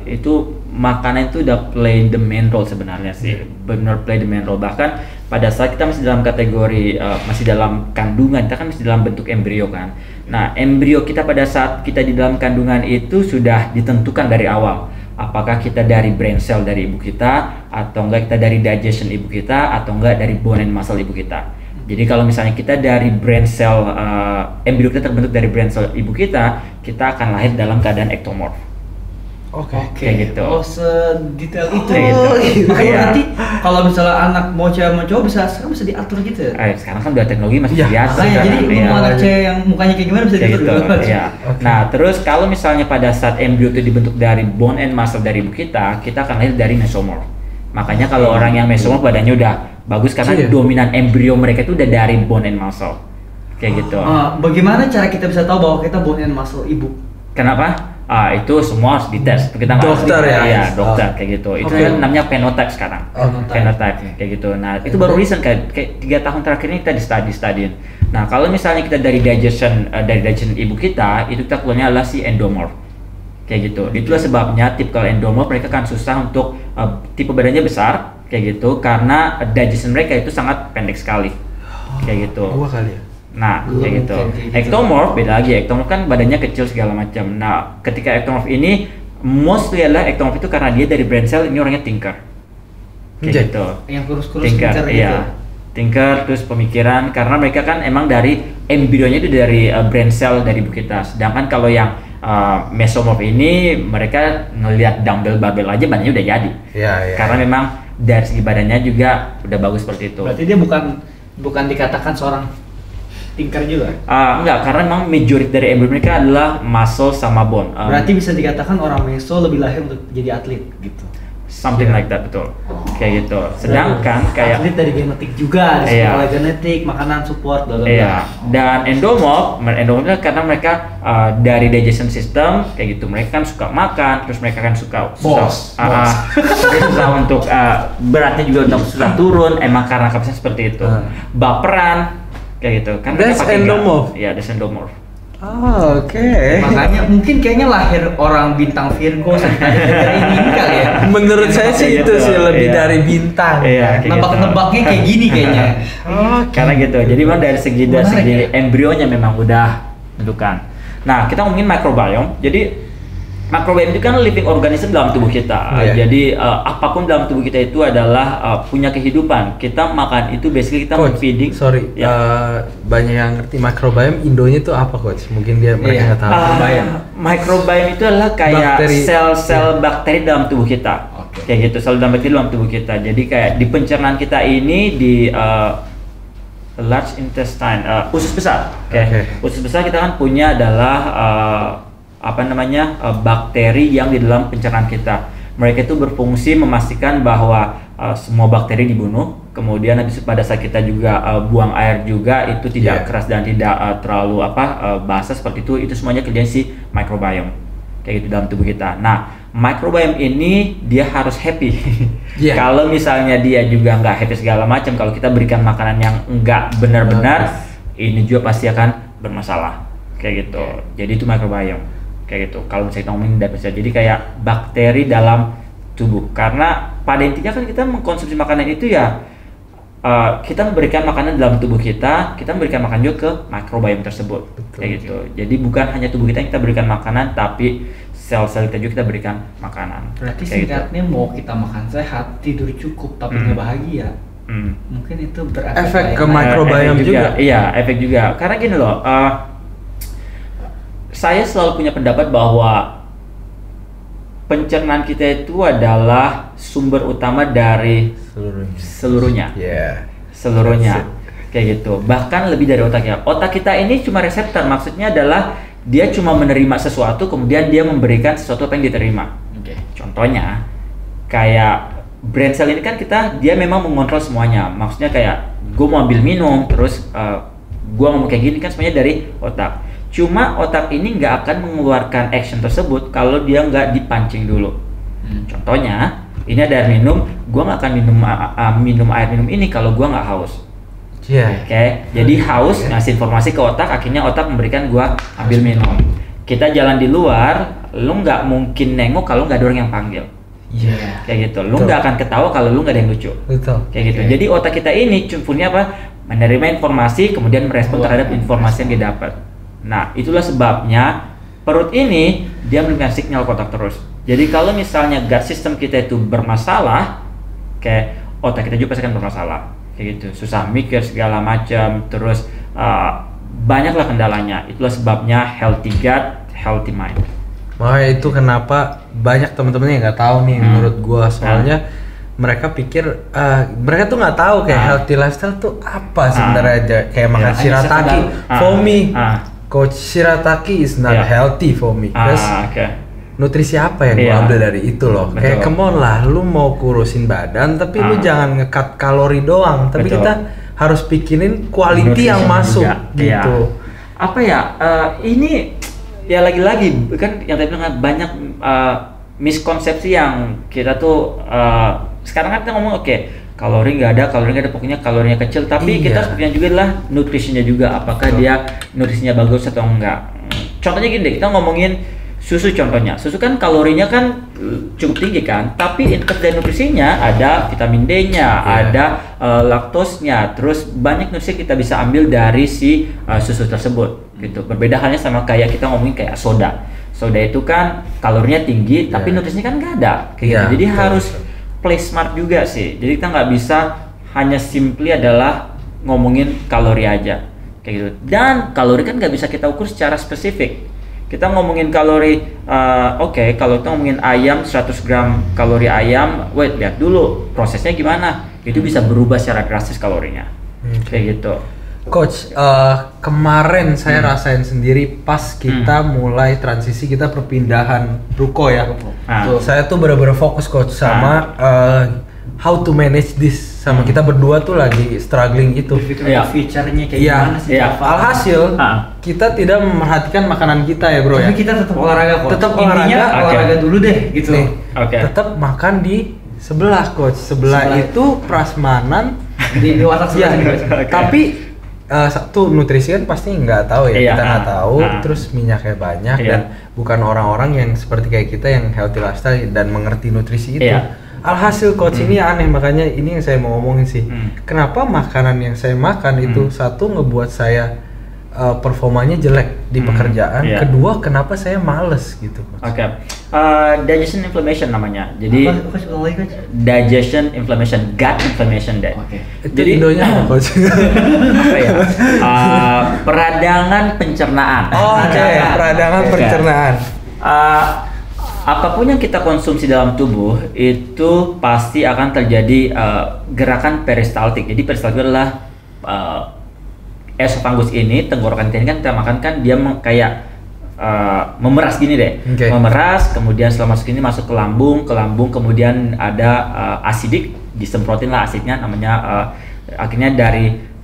itu makanan itu udah play the main role sebenarnya sih, benar play the main role. Bahkan pada saat kita masih dalam kategori masih dalam kandungan, kita kan masih dalam bentuk embrio kan. Nah, embrio kita pada saat kita di dalam kandungan itu sudah ditentukan dari awal. Apakah kita dari brain cell dari ibu kita, atau enggak kita dari digestion ibu kita, atau enggak dari bone and muscle ibu kita. Jadi kalau misalnya kita dari brain cell, embrio kita terbentuk dari brain cell ibu kita akan lahir dalam keadaan ectomorph. Oke. Kayak gitu. Oh, sedetail itu. Kayak gitu. Makanya Iya. nanti kalau misalnya anak mau cewek mau cowok sekarang bisa diatur gitu. Sekarang kan udah teknologi masih Iya, biasa. Makanya jadi lu Iya. mau anak cewek yang mukanya kayak gimana bisa Kayak diatur gitu. dulu. Iya. Nah, terus kalau misalnya pada saat embrio itu dibentuk dari bone and muscle dari ibu kita akan lahir dari mesomorph. Makanya kalau orang yang mesomorph badannya udah bagus karena Iya. dominan embrio mereka itu udah dari bone and muscle. Kayak gitu. Bagaimana cara kita bisa tahu bahwa kita bone and muscle ibu? Kenapa? Itu semua harus dites. Kita nggak Dokter harus ya? Iya, dokter kayak gitu. Itu Oke. kan namanya phenotype sekarang. Phenotype kayak gitu. Nah, itu baru recent kayak 3 tahun terakhir ini kita study. Nah, kalau misalnya kita dari digestion ibu kita, itu kita keluarnya adalah si endomorph. Kayak gitu. Itulah sebabnya typical endomorph mereka kan susah untuk tipe badannya besar kayak gitu karena digestion mereka itu sangat pendek sekali. Kayak gitu. Gua kali ya. Nah, kayak gitu. kayak gitu. Ectomorph beda lagi. Ectomorph kan badannya kecil segala macam. Nah, ketika ectomorph ini mostly adalah ectomorph itu karena dia dari brain cell ini orangnya thinker. Kayak Jadi, gitu. Yang kurus-kurus Thinker, pintar iya. gitu. Thinker terus pemikiran karena mereka kan emang dari embrionya itu dari brain cell dari ibu kita. Sedangkan kalau yang mesomorph ini mereka ngelihat dumbbell barbell aja badannya udah jadi. Iya, iya. Karena memang dari segi badannya juga udah bagus seperti itu. Berarti dia bukan dikatakan seorang thinker juga. Enggak, karena memang majority dari embrio mereka adalah muscle sama bone. Berarti bisa dikatakan orang meso lebih lahir untuk jadi atlet gitu. Something like that, betul. Kayak gitu. Sedangkan kayak atlet dari genetik juga, Iya. oleh genetik, makanan support, bla bla bla. iya, dan endomorph itu karena mereka dari digestion system kayak gitu. Mereka kan suka makan, terus mereka kan suka susah untuk beratnya juga untuk susah turun. Emang karena kapasitas seperti itu. Baperan kayak gitu. Kan mereka That's pakai endomorph? Iya, that's endomorph. Oke. Makanya mungkin kayaknya lahir orang bintang Virgo dari ini kali ya. Menurut saya sih Kayak itu gitu, sih lebih iya. dari bintang. Iya, kayak Nebak-nebaknya kayak gini kayaknya. Karena gitu. Jadi memang dari segi Menarik, ya? embrionya memang udah tentukan. Nah, kita ngomongin microbiome. Jadi microbiome itu kan living organism dalam tubuh kita. Iya. Jadi apapun dalam tubuh kita itu adalah punya kehidupan. Kita makan itu basically kita Coach, feeding. sorry, Ya. banyak yang ngerti microbiome, Indonya itu apa coach? Mungkin mereka Iya. nggak tahu. Microbiome itu adalah kayak Bakteri. sel-sel bakteri dalam tubuh kita. Oke. Kayak gitu, sel bakteri dalam tubuh kita. Jadi kayak di pencernaan kita ini di large intestine, usus besar. Oke. Usus besar kita kan punya adalah bakteri yang di dalam pencernaan kita. Mereka itu berfungsi memastikan bahwa semua bakteri dibunuh. Kemudian habis pada saat kita juga buang air juga itu tidak Iya. keras dan tidak terlalu basah seperti itu. Itu semuanya kerjaan si microbiome kayak gitu dalam tubuh kita. Nah, microbiome ini dia harus happy. Iya. Kalau misalnya dia juga nggak happy segala macam, kalau kita berikan makanan yang nggak benar-benar, ini juga pasti akan bermasalah kayak gitu. Jadi itu microbiome kayak gitu. Kalau misalnya kita ngomongin dari jadi kayak bakteri dalam tubuh. Karena pada intinya kan kita mengkonsumsi makanan itu ya kita memberikan makanan dalam tubuh kita memberikan makanan juga ke microbiome tersebut. Betul. Kayak gitu. Jadi bukan hanya tubuh kita yang kita berikan makanan, tapi sel-sel kita juga kita berikan makanan. Berarti Kayak gitu. singkatnya mau kita makan sehat, tidur cukup tapi nggak bahagia. Mungkin itu berefek Efek baik ke lain. microbiome Efek juga. Iya, efek juga. Karena gini loh, saya selalu punya pendapat bahwa pencernaan kita itu adalah sumber utama dari seluruhnya. Yeah. Seluruhnya. Kayak gitu. Bahkan lebih dari otak ya. Otak kita ini cuma reseptor, maksudnya adalah dia cuma menerima sesuatu kemudian dia memberikan sesuatu apa yang diterima. Oke. Contohnya kayak brain cell ini kan dia memang mengontrol semuanya. Maksudnya kayak gue mau ambil minum terus gue ngomong kayak gini kan semuanya dari otak. Cuma otak ini nggak akan mengeluarkan action tersebut kalau dia nggak dipancing dulu. Contohnya ini ada air minum, gue nggak akan minum air minum ini kalau gue nggak haus. Iya. Oke, jadi haus ngasih informasi ke otak, akhirnya otak memberikan gua ambil minum. Kita jalan di luar, lu nggak mungkin nengok kalau nggak ada orang yang panggil. Iya. Kayak gitu. Lu Betul. nggak akan ketawa kalau lu nggak ada yang lucu. Betul. Kayak gitu. Oke. Jadi otak kita ini punya apa? Menerima informasi, kemudian merespon terhadap informasi yang dia dapat. Nah, itulah sebabnya perut ini dia memberikan sinyal ke otak terus. Jadi kalau misalnya gut system kita itu bermasalah, kayak otak kita juga pasti akan bermasalah. kayak gitu, susah mikir segala macam, terus banyaklah kendalanya. Itulah sebabnya healthy gut, healthy mind. Makanya itu kenapa banyak teman-teman yang nggak tahu nih menurut gua, soalnya mereka pikir mereka tuh nggak tahu kayak healthy lifestyle tuh apa sebenarnya aja, kayak makan shirataki for me. Coach Shirataki is not healthy for me. Terus nutrisi apa yang gua ambil dari itu loh? Betul. Kayak come on lah, lu mau kurusin badan tapi lu jangan nge-cut kalori doang, tapi kita harus pikirin quality yang masuk gitu. Apa ya? Ini ya lagi-lagi kan yang tadi bilang banyak miskonsepsi yang kita tuh sekarang kan kita ngomong kalori nggak ada, pokoknya kalorinya kecil, tapi kita harus pikirkan juga lah nutrisinya juga, apakah dia nutrisinya bagus atau enggak. Contohnya gini deh, kita ngomongin susu contohnya. Susu kan kalorinya kan cukup tinggi kan, tapi input dari nutrisinya ada vitamin D-nya, ada laktosnya, terus banyak nutrisi kita bisa ambil dari si susu tersebut gitu. Berbeda halnya sama kayak kita ngomongin kayak soda. Soda itu kan kalorinya tinggi, tapi nutrisinya kan nggak ada kayak gitu. Jadi harus play smart juga sih. Jadi kita nggak bisa hanya simply adalah ngomongin kalori aja kayak gitu. Dan kalori kan nggak bisa kita ukur secara spesifik. Kita ngomongin kalori, kalau kita ngomongin ayam 100 gram kalori ayam, lihat dulu prosesnya gimana. Itu bisa berubah secara drastis kalorinya, kayak gitu. Coach, kemarin saya rasain sendiri pas kita mulai transisi, kita perpindahan ruko ya. Saya tuh benar-benar fokus coach sama how to manage this, sama kita berdua tuh lagi struggling itu. Feature-nya kayak gimana sih? Alhasil kita tidak memperhatikan makanan kita ya bro. Tapi kita tetap olahraga kok. Tetap olahraga dulu deh gitu. Tetap makan di sebelah coach. Sebelah itu prasmanan di warteg sebelah. Tapi satu nutrisi kan pasti nggak tahu ya, kita nggak tahu. Terus minyaknya banyak dan bukan orang-orang yang seperti kayak kita yang healthy lifestyle dan mengerti nutrisi itu. Alhasil coach ini aneh, makanya ini yang saya mau ngomongin sih. Kenapa makanan yang saya makan itu satu ngebuat saya performanya jelek di pekerjaan, kedua kenapa saya males gitu. Digestion inflammation namanya. Jadi digestion inflammation, gut inflammation deh. Jadi Indonya apa coach? Apa ya? Peradangan pencernaan. Peradangan pencernaan. Apapun yang kita konsumsi dalam tubuh itu pasti akan terjadi gerakan peristaltik. Jadi peristaltik adalah esophagus ini, tenggorokan kita ini kan kita makan kan dia kayak memeras gini deh. Memeras, kemudian setelah masuk ini masuk ke lambung kemudian ada asidik, disemprotin lah asidnya namanya, akhirnya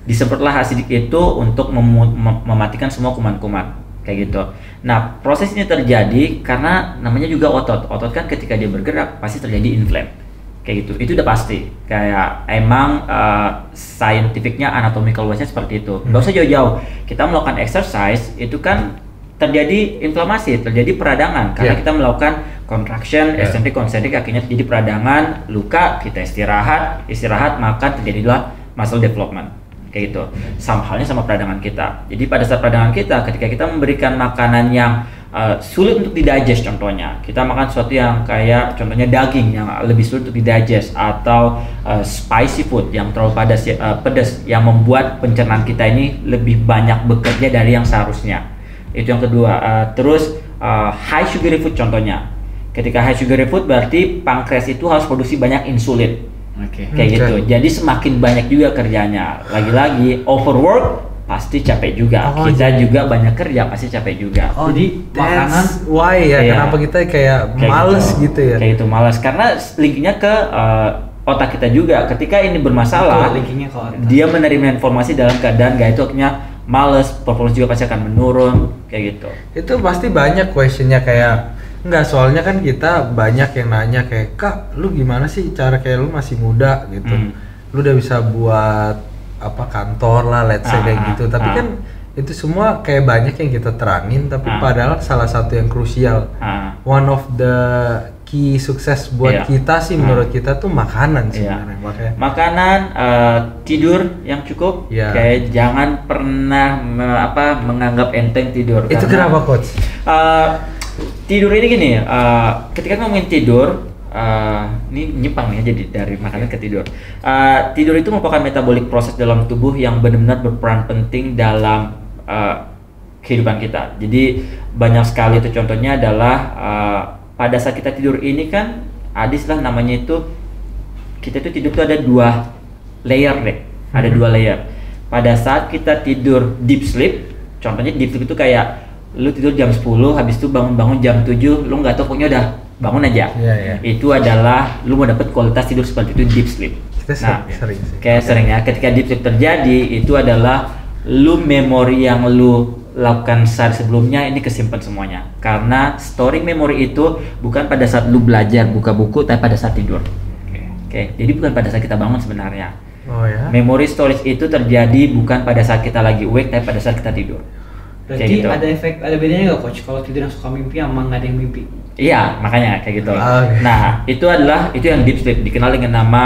disemprotlah asidik itu untuk mematikan semua kuman-kuman kayak gitu. Nah, proses ini terjadi karena namanya juga otot. Otot kan ketika dia bergerak pasti terjadi inflame kayak gitu. Itu udah pasti. Kayak emang scientificnya, anatomical wise-nya seperti itu. Gak usah jauh-jauh. Kita melakukan exercise itu kan terjadi inflamasi, terjadi peradangan karena kita melakukan contraction, eccentric, concentric, akhirnya terjadi peradangan, luka, kita istirahat, maka terjadilah muscle development. Kayak gitu. Sama halnya sama peradangan kita. Jadi pada saat peradangan kita, ketika kita memberikan makanan yang sulit untuk didigest, contohnya kita makan sesuatu yang kayak contohnya daging yang lebih sulit untuk didigest, atau spicy food yang terlalu pedas yang membuat pencernaan kita ini lebih banyak bekerja dari yang seharusnya. Itu yang kedua. Terus high sugary food contohnya. Ketika high sugary food berarti pankreas itu harus produksi banyak insulin. Kayak gitu. Jadi semakin banyak juga kerjanya. Lagi-lagi overwork pasti capek juga. Kita juga banyak kerja pasti capek juga. Jadi makanan why ya kenapa kita kayak males gitu ya. Kayak gitu malas karena linknya ke otak kita juga. Ketika ini bermasalah, dia menerima informasi dalam keadaan gak itu, akhirnya males, performance juga pasti akan menurun kayak gitu. Itu pasti banyak questionnya kayak enggak, soalnya kan kita banyak yang nanya kayak, "Kak, lu gimana sih cara kayak lu masih muda gitu. Lu udah bisa buat apa kantor lah, let's say kayak gitu." Tapi kan itu semua kayak banyak yang kita terangin, tapi padahal salah satu yang krusial, one of the key sukses buat kita sih menurut kita tuh makanan sebenarnya. Makanan, tidur yang cukup, kayak jangan pernah menganggap enteng tidur. Itu kenapa coach? Tidur ini gini, ketika ngomongin tidur, ini nyimpang nih jadi dari makanan ke tidur. Tidur itu merupakan metabolic proses dalam tubuh yang benar-benar berperan penting dalam kehidupan kita. Jadi banyak sekali itu contohnya adalah pada saat kita tidur ini kan ada istilah namanya itu kita itu tidur itu ada 2 layer deh. Ada 2 layer. Pada saat kita tidur deep sleep, contohnya deep sleep itu kayak lu tidur jam 10 habis itu bangun-bangun jam 7 lu nggak tahu pokoknya udah bangun aja. Itu adalah lu mau dapat kualitas tidur seperti itu deep sleep. Nah, sering sih. Kayak seringnya ketika deep sleep terjadi itu adalah lu memori yang lu lakukan saat sebelumnya ini kesimpan semuanya karena storing memori itu bukan pada saat lu belajar buka buku tapi pada saat tidur. Oke. Jadi bukan pada saat kita bangun sebenarnya. Memory storage itu terjadi bukan pada saat kita lagi awake tapi pada saat kita tidur. Berarti gitu. Ada bedanya nggak coach kalau tidur yang suka mimpi sama nggak ada yang mimpi? Iya, makanya kayak gitu. Nah, itu yang deep sleep dikenal dengan nama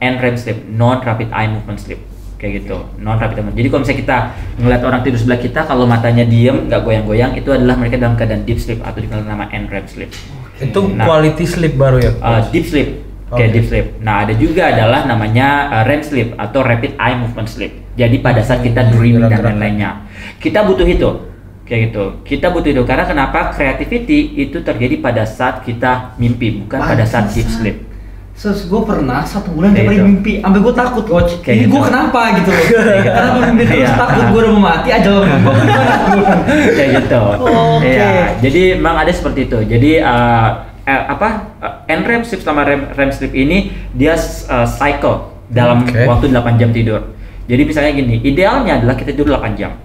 NREM sleep, non rapid eye movement sleep. Kayak gitu, non rapid movement. Jadi kalau misalnya kita ngeliat orang tidur sebelah kita kalau matanya diem nggak goyang-goyang itu adalah mereka dalam keadaan deep sleep atau dikenal nama NREM sleep. Itu quality sleep baru ya? Deep sleep. Deep sleep. Nah, ada juga adalah namanya REM sleep atau rapid eye movement sleep. Jadi pada saat kita dreaming dan lain-lainnya, kita butuh itu, kayak gitu. Kita butuh itu karena kenapa? Creativity itu terjadi pada saat kita mimpi, bukan pada saat deep sleep. Gue pernah 1 bulan tiap hari mimpi, sampai gue takut coach. Ini gue kenapa gitu loh? Karena gue mimpi terus takut gue udah mau mati aja loh. Kayak gitu. Jadi memang ada seperti itu. Jadi NREM sleep sama REM sleep ini dia cycle dalam waktu 8 jam tidur. Jadi misalnya gini, idealnya adalah kita tidur 8 jam.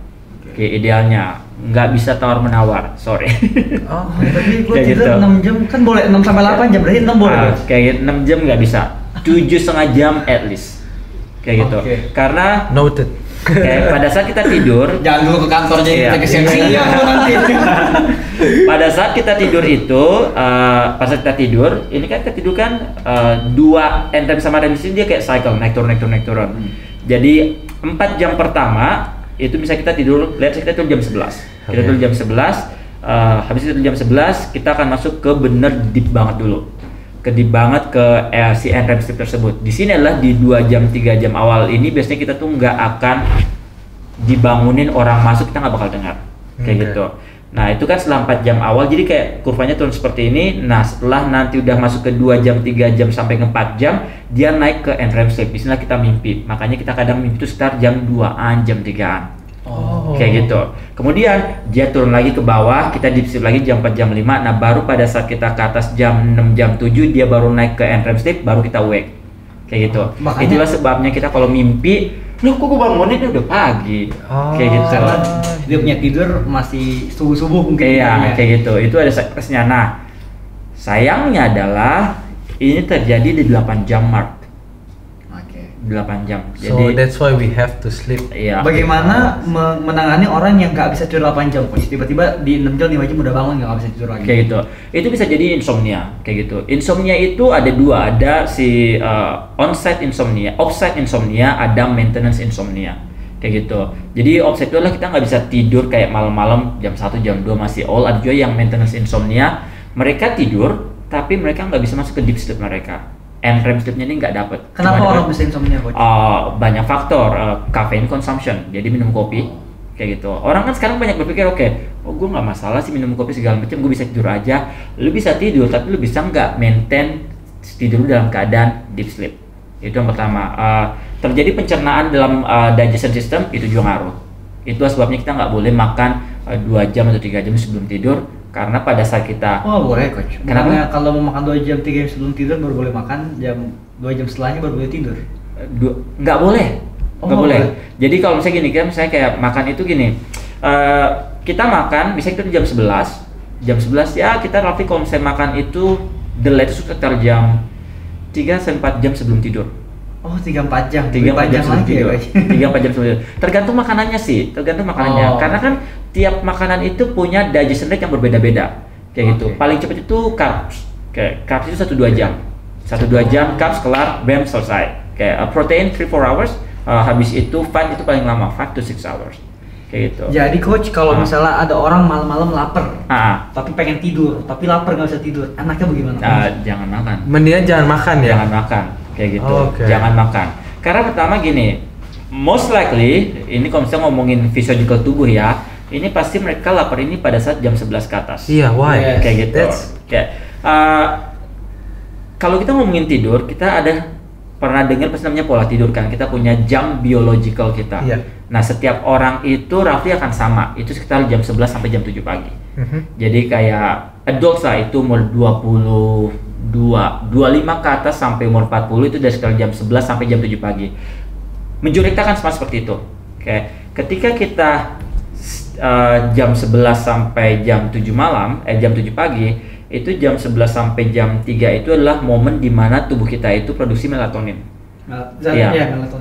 Idealnya nggak bisa tawar menawar, sorry. Tapi gue tidur 6 jam kan boleh 6 sampai 8 jam berarti 6 boleh. Kayak 6 jam nggak bisa, 7,5 jam at least. Kayak gitu. Karena noted. Kayak pada saat kita tidur, jangan dulu ke kantor jadi kita kesiang-siang nanti. Pada saat kita tidur itu, pas kita tidur, ini kan kita tidur kan 2 NREM sama REM ini dia kayak cycle naik turun. Jadi 4 jam pertama itu bisa kita tidur, let's say kita tidur jam 11. Kita tidur jam 11, habis itu jam 11 kita akan masuk ke bener deep banget dulu. Ke deep banget ke si NREM sleep tersebut. Di sini adalah di 2 jam 3 jam awal ini biasanya kita tuh nggak akan dibangunin orang masuk, kita nggak bakal dengar. Kayak gitu. Nah, itu kan setelah 4 jam awal jadi kayak kurvanya turun seperti ini. Nah, setelah nanti udah masuk ke 2 jam 3 jam sampai ke 4 jam dia naik ke NREM sleep. Di sini kita mimpi. Makanya kita kadang mimpi itu sekitar jam 2-an, jam 3-an. Kayak gitu. Kemudian dia turun lagi ke bawah, kita deep sleep lagi jam 4 jam 5. Nah, baru pada saat kita ke atas jam 6 jam 7 dia baru naik ke NREM sleep, baru kita wake. Kayak gitu. Itulah sebabnya kita kalau mimpi, loh kok gue bangunin udah pagi. Kayak gitu. Karena dia punya tidur masih subuh-subuh mungkin. Iya, kayak gitu. Itu ada cyclesnya. Nah, sayangnya adalah ini terjadi di 8 jam mark. 8 jam. So that's why we have to sleep. Iya. Bagaimana menangani orang yang nggak bisa tidur 8 jam, coach? Tiba-tiba di 6 jam 5 jam udah bangun nggak bisa tidur lagi. Kayak gitu. Itu bisa jadi insomnia, kayak gitu. Insomnia itu ada 2, ada si onset insomnia, offset insomnia, ada maintenance insomnia. Kayak gitu. Jadi offset itu adalah kita nggak bisa tidur kayak malam-malam jam 1 jam 2 masih all. Ada juga yang maintenance insomnia, mereka tidur tapi mereka nggak bisa masuk ke deep sleep mereka. NREM sleep-nya ini nggak dapet. Kenapa orang bisa insomnia, coach? Banyak faktor, caffeine consumption, jadi minum kopi, kayak gitu. Orang kan sekarang banyak berpikir, gue nggak masalah sih minum kopi segala macam, gue bisa tidur aja. Lu bisa tidur, tapi lu bisa nggak maintain tidur dalam keadaan deep sleep. Itu yang pertama. Terjadi pencernaan dalam digestion system, itu juga ngaruh. Itu sebabnya kita nggak boleh makan 2 jam atau 3 jam sebelum tidur. Karena pada saat kita boleh coach. Kenapa? Kalau mau makan 2 jam 3 jam sebelum tidur baru boleh makan, jam 2 jam setelahnya baru boleh tidur. Nggak boleh. Nggak boleh. Jadi kalau misalnya gini kan, misalnya kayak makan itu gini. Kita makan misalnya itu jam 11. Jam 11 ya kita roughly kalau misalnya makan itu the latest sekitar jam 3-4 jam sebelum tidur. 3-4 jam. 3-4 jam sebelum tidur. 3-4 jam sebelum tidur. Tergantung makanannya sih, Karena kan tiap makanan itu punya digestion rate yang berbeda-beda. Kayak gitu. Paling cepat itu carbs. Kayak carbs itu 1-2 jam. 1-2 jam carbs kelar, bam selesai. Kayak protein 3-4 hours. Habis itu fat itu paling lama, 5 to 6 hours. kayak gitu. Jadi coach, kalau misalnya ada orang malam-malam lapar, tapi pengen tidur, tapi lapar nggak bisa tidur, enaknya bagaimana? Jangan makan. Mendingan jangan makan ya. Jangan makan, kayak gitu. Jangan makan. Karena pertama gini, most likely ini kalau misalnya ngomongin physiological tubuh ya, ini pasti mereka lapar ini pada saat jam 11 ke atas. Iya, why? Kayak gitu. Kalau kita ngomongin tidur, kita ada pernah dengar pasti namanya pola tidur kan, kita punya jam biological kita. Nah, setiap orang itu roughly akan sama, itu sekitar jam 11 sampai jam 7 pagi. Jadi kayak adults lah, itu umur 25 ke atas sampai umur 40 itu dari sekitar jam 11 sampai jam 7 pagi. Majorita kan sama seperti itu. Ketika kita jam 11 sampai jam 7 malam, jam 7 pagi, itu jam 11 sampai jam 3 itu adalah momen di mana tubuh kita itu produksi melatonin.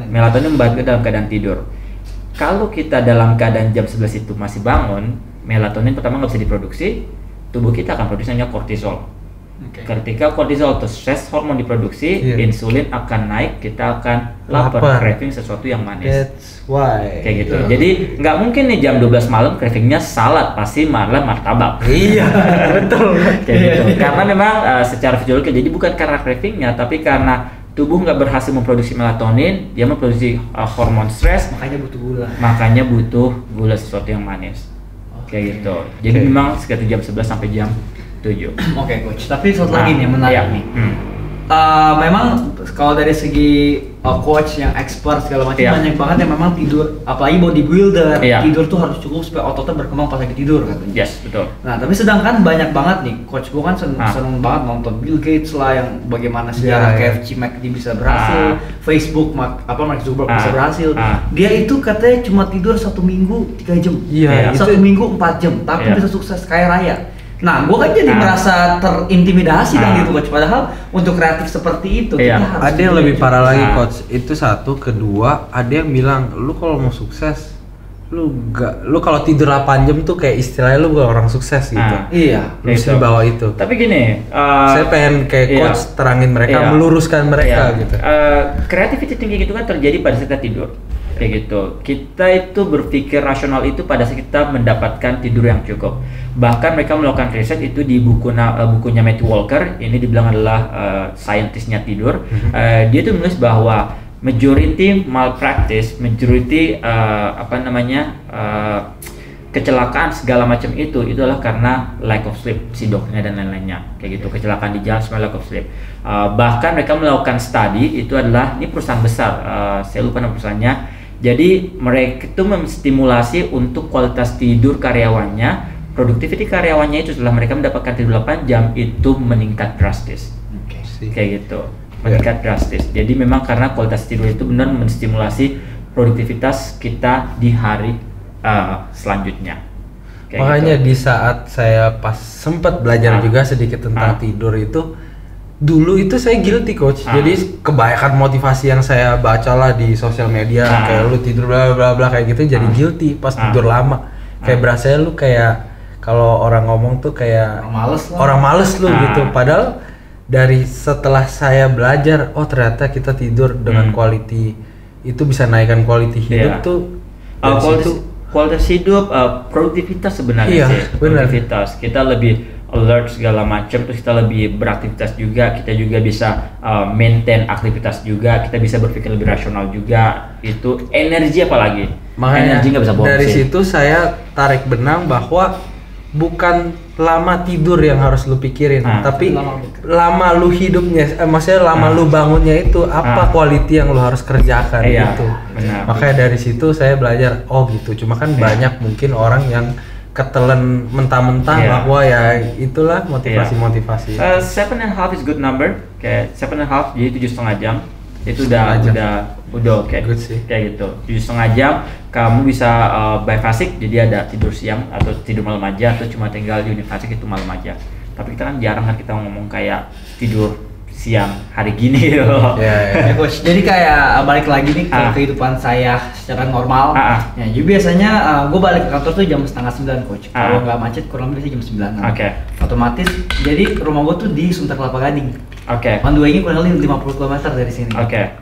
Melatonin membantu dalam keadaan tidur. Kalau kita dalam keadaan jam 11 itu masih bangun, melatonin pertama nggak bisa diproduksi, tubuh kita akan produksi namanya kortisol. Ketika kortisol atau stress hormon diproduksi, insulin akan naik, kita akan lapar, craving sesuatu yang manis. That's why. Kayak gitu. Jadi nggak mungkin nih jam 12 malam cravingnya salad, pasti malah martabak. Iya, betul. Kayak gitu. Karena memang secara fisiologis, jadi bukan karena cravingnya, tapi karena tubuh nggak berhasil memproduksi melatonin, dia memproduksi hormon stres, makanya butuh gula sesuatu yang manis. Kayak gitu. Jadi memang sekitar jam 11 sampai jam 7. Oke coach, tapi satu lagi nih menarik nih. Memang kalau dari segi coach yang expert segala macam banyak banget yang memang tidur, apalagi bodybuilder, tidur tuh harus cukup supaya ototnya berkembang pas lagi tidur katanya. Yes, betul. Nah, tapi sedangkan banyak banget nih coach, gua kan seneng banget nonton Bill Gates lah yang bagaimana sejarah KFC McD bisa berhasil, Facebook Mark Zuckerberg bisa berhasil. Dia itu katanya cuma tidur 1 minggu 3 jam. 1 minggu 4 jam, tapi bisa sukses kaya raya. Nah, gue kan jadi merasa terintimidasi kan gitu coach. Padahal untuk kreatif seperti itu kita harus ada yang lebih parah lagi coach. Itu satu, kedua ada yang bilang lu kalau mau sukses lu kalau tidur 8 jam tuh kayak istilahnya lu bukan orang sukses gitu. Lu mesti bawa itu. Tapi gini, saya pengen kayak coach terangin mereka, meluruskan mereka gitu. Creativity tinggi itu kan terjadi pada saat kita tidur. Kayak gitu. Kita itu berpikir rasional itu pada saat kita mendapatkan tidur yang cukup. Bahkan mereka melakukan riset itu di bukunya Matthew Walker. Ini dibilang adalah saintisnya tidur. Dia tuh menulis bahwa majority malpractice, majority kecelakaan segala macam itu adalah karena lack of sleep, sidoknya dan lain-lainnya. Kayak gitu, kecelakaan di jalan semua lack of sleep. Bahkan mereka melakukan study, itu adalah ini perusahaan besar, saya lupa nama perusahaannya. Jadi mereka itu menstimulasi untuk kualitas tidur karyawannya, produktiviti karyawannya itu setelah mereka mendapatkan tidur 8 jam itu meningkat drastis. Kayak gitu, meningkat drastis. Jadi memang karena kualitas tidur itu benar menstimulasi produktivitas kita di hari selanjutnya. Kayak makanya gitu. Di saat saya pas sempat belajar juga sedikit tentang tidur itu, dulu itu saya guilty coach. Jadi kebanyakan motivasi yang saya baca lah di sosial media kayak lu tidur bla bla bla kayak gitu, jadi guilty pas tidur lama. Kayak berasa lu kayak kalau orang ngomong tuh kayak orang males lu gitu. Padahal dari setelah saya belajar, oh ternyata kita tidur dengan quality itu bisa naikkan quality hidup tuh. Kualitas hidup, produktivitas sebenarnya sih. Produktivitas kita lebih alert segala macam, terus kita lebih beraktivitas juga, kita juga bisa maintain aktivitas juga, kita bisa berpikir lebih rasional juga. Itu energi apalagi. Makanya energi nggak bisa bohong dari sih. situ saya tarik benang bahwa bukan lama tidur yang harus lu pikirin, tapi lama lu hidupnya, maksudnya lama lu bangunnya itu apa quality yang lu harus kerjakan gitu. Benar. Makanya dari situ saya belajar, oh gitu. Cuma kan banyak mungkin orang yang ketelan mentah-mentah bahwa ya itulah motivasi-motivasi. 7.5 is good number. Kayak 7.5 jadi 7,5 jam. Itu udah oke. Good sih. Kayak gitu. 7,5 jam kamu bisa biphasic, jadi ada tidur siang atau tidur malam aja, atau cuma tinggal di unifasic itu malam aja. Tapi kita kan jarang kan kita ngomong kayak tidur siang hari gini loh. Ya, coach. Jadi kayak balik lagi nih ke kehidupan saya secara normal. Ya, jadi biasanya gue balik ke kantor tuh jam 8:30 coach. Kalau nggak macet kurang lebih jam 9. Otomatis jadi rumah gue tuh di Sunter Kelapa Gading. On the way-nya kurang lebih 50 km dari sini.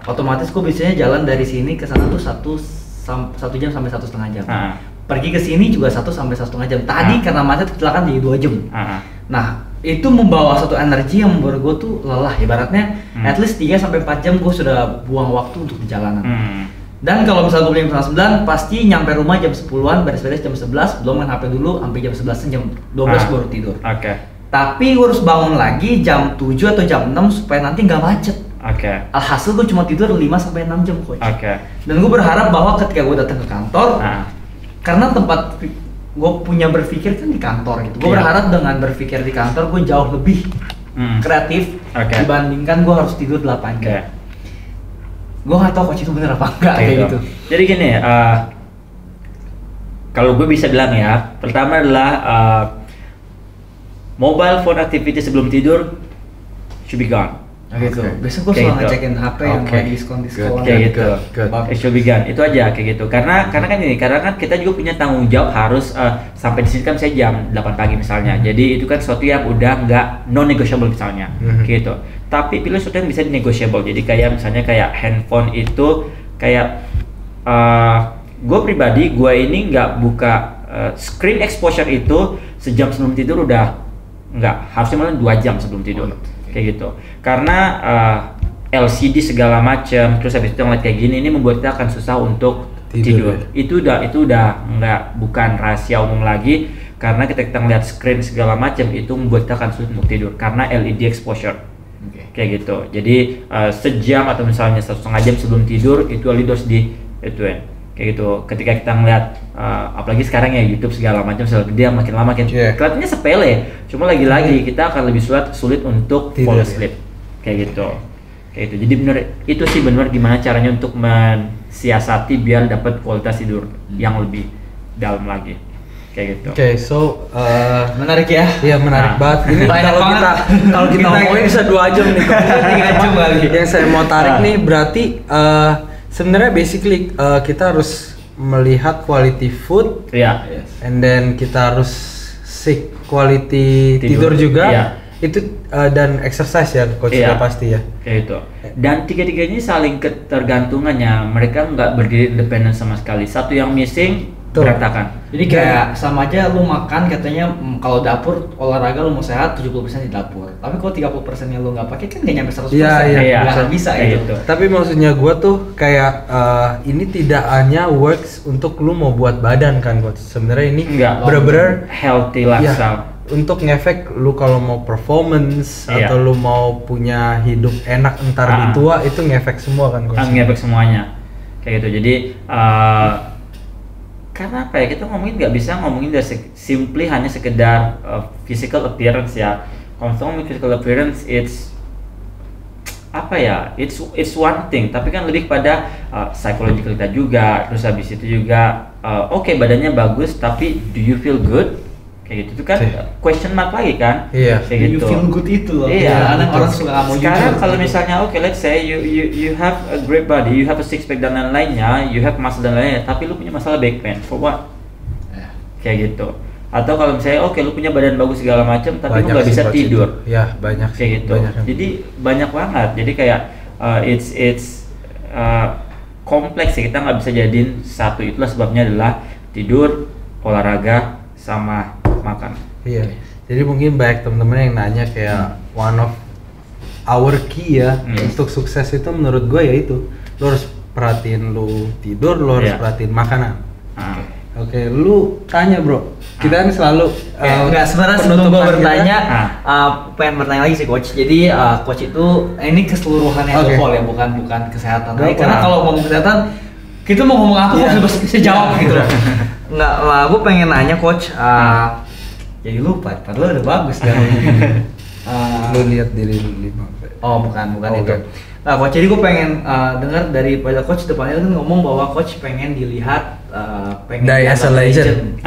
Otomatis gue biasanya jalan dari sini ke sana tuh 1 jam sampai 1,5 jam. pergi ke sini juga 1 sampai 1,5 jam. Tadi karena macet kecelakaan jadi 2 jam. Nah, itu membawa satu energi yang membuat gue tuh lelah. Ibaratnya at least 3 sampai 4 jam gue sudah buang waktu untuk di jalanan. Dan kalau misalnya gue beli jam 9, pasti nyampe rumah jam 10-an, beres-beres jam 11, belum main HP dulu, sampai jam 11, jam 12 baru tidur. Tapi gue harus bangun lagi jam 7 atau jam 6 supaya nanti nggak macet. Alhasil gue cuma tidur 5 sampai 6 jam, coach. Dan gue berharap bahwa ketika gue datang ke kantor, karena tempat gue punya berpikir kan di kantor gitu. Gue berharap dengan berpikir di kantor gue jauh lebih kreatif dibandingkan gue harus tidur 8 jam. Gue nggak tahu coach itu bener apa enggak kayak gitu. Jadi gini, kalau gue bisa bilang ya, pertama adalah mobile phone activity sebelum tidur should be gone. Gitu. Biasanya gue selalu ngecekin HP yang lagi diskon kayak gitu. It should be gone. Itu aja kayak gitu. Karena kan kita juga punya tanggung jawab harus sampai di sini kan saya jam 8 pagi misalnya. Jadi itu kan sesuatu yang udah nggak non negotiable misalnya. Gitu. Tapi pilih sesuatu yang bisa negotiable. Jadi kayak misalnya kayak handphone itu kayak gue pribadi gue ini nggak buka screen exposure itu sejam sebelum tidur udah nggak, harusnya malah 2 jam sebelum tidur. Kayak gitu. Karena LCD segala macam, terus habis itu ngeliat kayak gini, ini membuat kita akan susah untuk tidur. Itu udah nggak, bukan rahasia umum lagi, karena kita ngeliat screen segala macam itu membuat kita akan sulit untuk tidur karena LED exposure. Kayak gitu. Jadi sejam atau misalnya 1,5 jam sebelum tidur itu LED harus ituin. Kayak gitu. Ketika kita ngeliat apalagi sekarang ya YouTube segala macam dia makin lama makin kelihatannya sepele, cuma lagi-lagi kita akan lebih sulit untuk fall asleep. Kayak gitu. Jadi benar itu sih benar gimana caranya untuk mensiasati biar dapat kualitas tidur yang lebih dalam lagi. Kayak gitu. So menarik ya? Iya, menarik banget. Ini kalau kita ngomongin bisa 2 jam nih. 3 jam lagi. Yang saya mau tarik nih berarti sebenarnya basically kita harus melihat quality food, and then kita harus seek quality tidur juga, itu dan exercise ya, coach sudah pasti ya. Kayak itu. Dan tiga-tiganya saling ketergantungannya, mereka nggak berdiri independen sama sekali. Satu yang missing berantakan. Jadi kayak sama aja lu makan katanya kalau dapur olahraga lu mau sehat 70% di dapur. Tapi kalau 30% yang lu nggak pakai kan nggak nyampe 100%. Nggak bisa gitu. Tapi maksudnya gua tuh kayak ini tidak hanya works untuk lu mau buat badan kan, coach. Sebenarnya ini bener-bener healthy lifestyle. Untuk ngefek lu kalau mau performance atau lu mau punya hidup enak entar di tua itu ngefek semua kan, coach. Ngefek semuanya. Kayak gitu. Jadi karena apa ya, kita ngomongin nggak bisa ngomongin dari simply hanya sekedar physical appearance ya. Kalau ngomongin physical appearance, it's apa ya, it's one thing, tapi kan lebih pada psychological kita juga. Terus habis itu juga oke, badannya bagus, tapi do you feel good? Kayak gitu itu kan question mark lagi kan? Kayak gitu. You feel good itu loh. Kadang orang suka nggak mau jujur. Sekarang kalau misalnya let's say you have a great body, you have a six pack dan lain-lainnya, you have muscle dan lain-lainnya, tapi lu punya masalah back pain, for what? Kayak gitu. Atau kalau misalnya lu punya badan bagus segala macam, tapi lu nggak bisa tidur. Banyak. Kayak gitu. Jadi banyak banget. Jadi kayak it's kompleks ya, kita nggak bisa jadiin satu. Itulah sebabnya adalah tidur, olahraga, sama makan. Jadi mungkin banyak teman-teman yang nanya kayak one of our key ya untuk sukses itu menurut gue yaitu lu harus perhatiin lu tidur, lu harus perhatiin makanan. Oke, lu tanya bro. Kita kan selalu enggak, sebenarnya sebelum gue bertanya pengen bertanya lagi sih coach. Jadi coach itu ini keseluruhannya whole ya, bukan kesehatan. Karena kalau ngomong kesehatan kita mau ngomong apa bisa jawab gitu loh. Enggak, gue pengen nanya coach, jadi lupa, padahal udah bagus kan. Lu lihat diri lu 5. Bukan itu. Nah coach, jadi gue pengen dengar dari pada coach depannya kan ngomong bahwa coach pengen dilihat pengen die as a legend.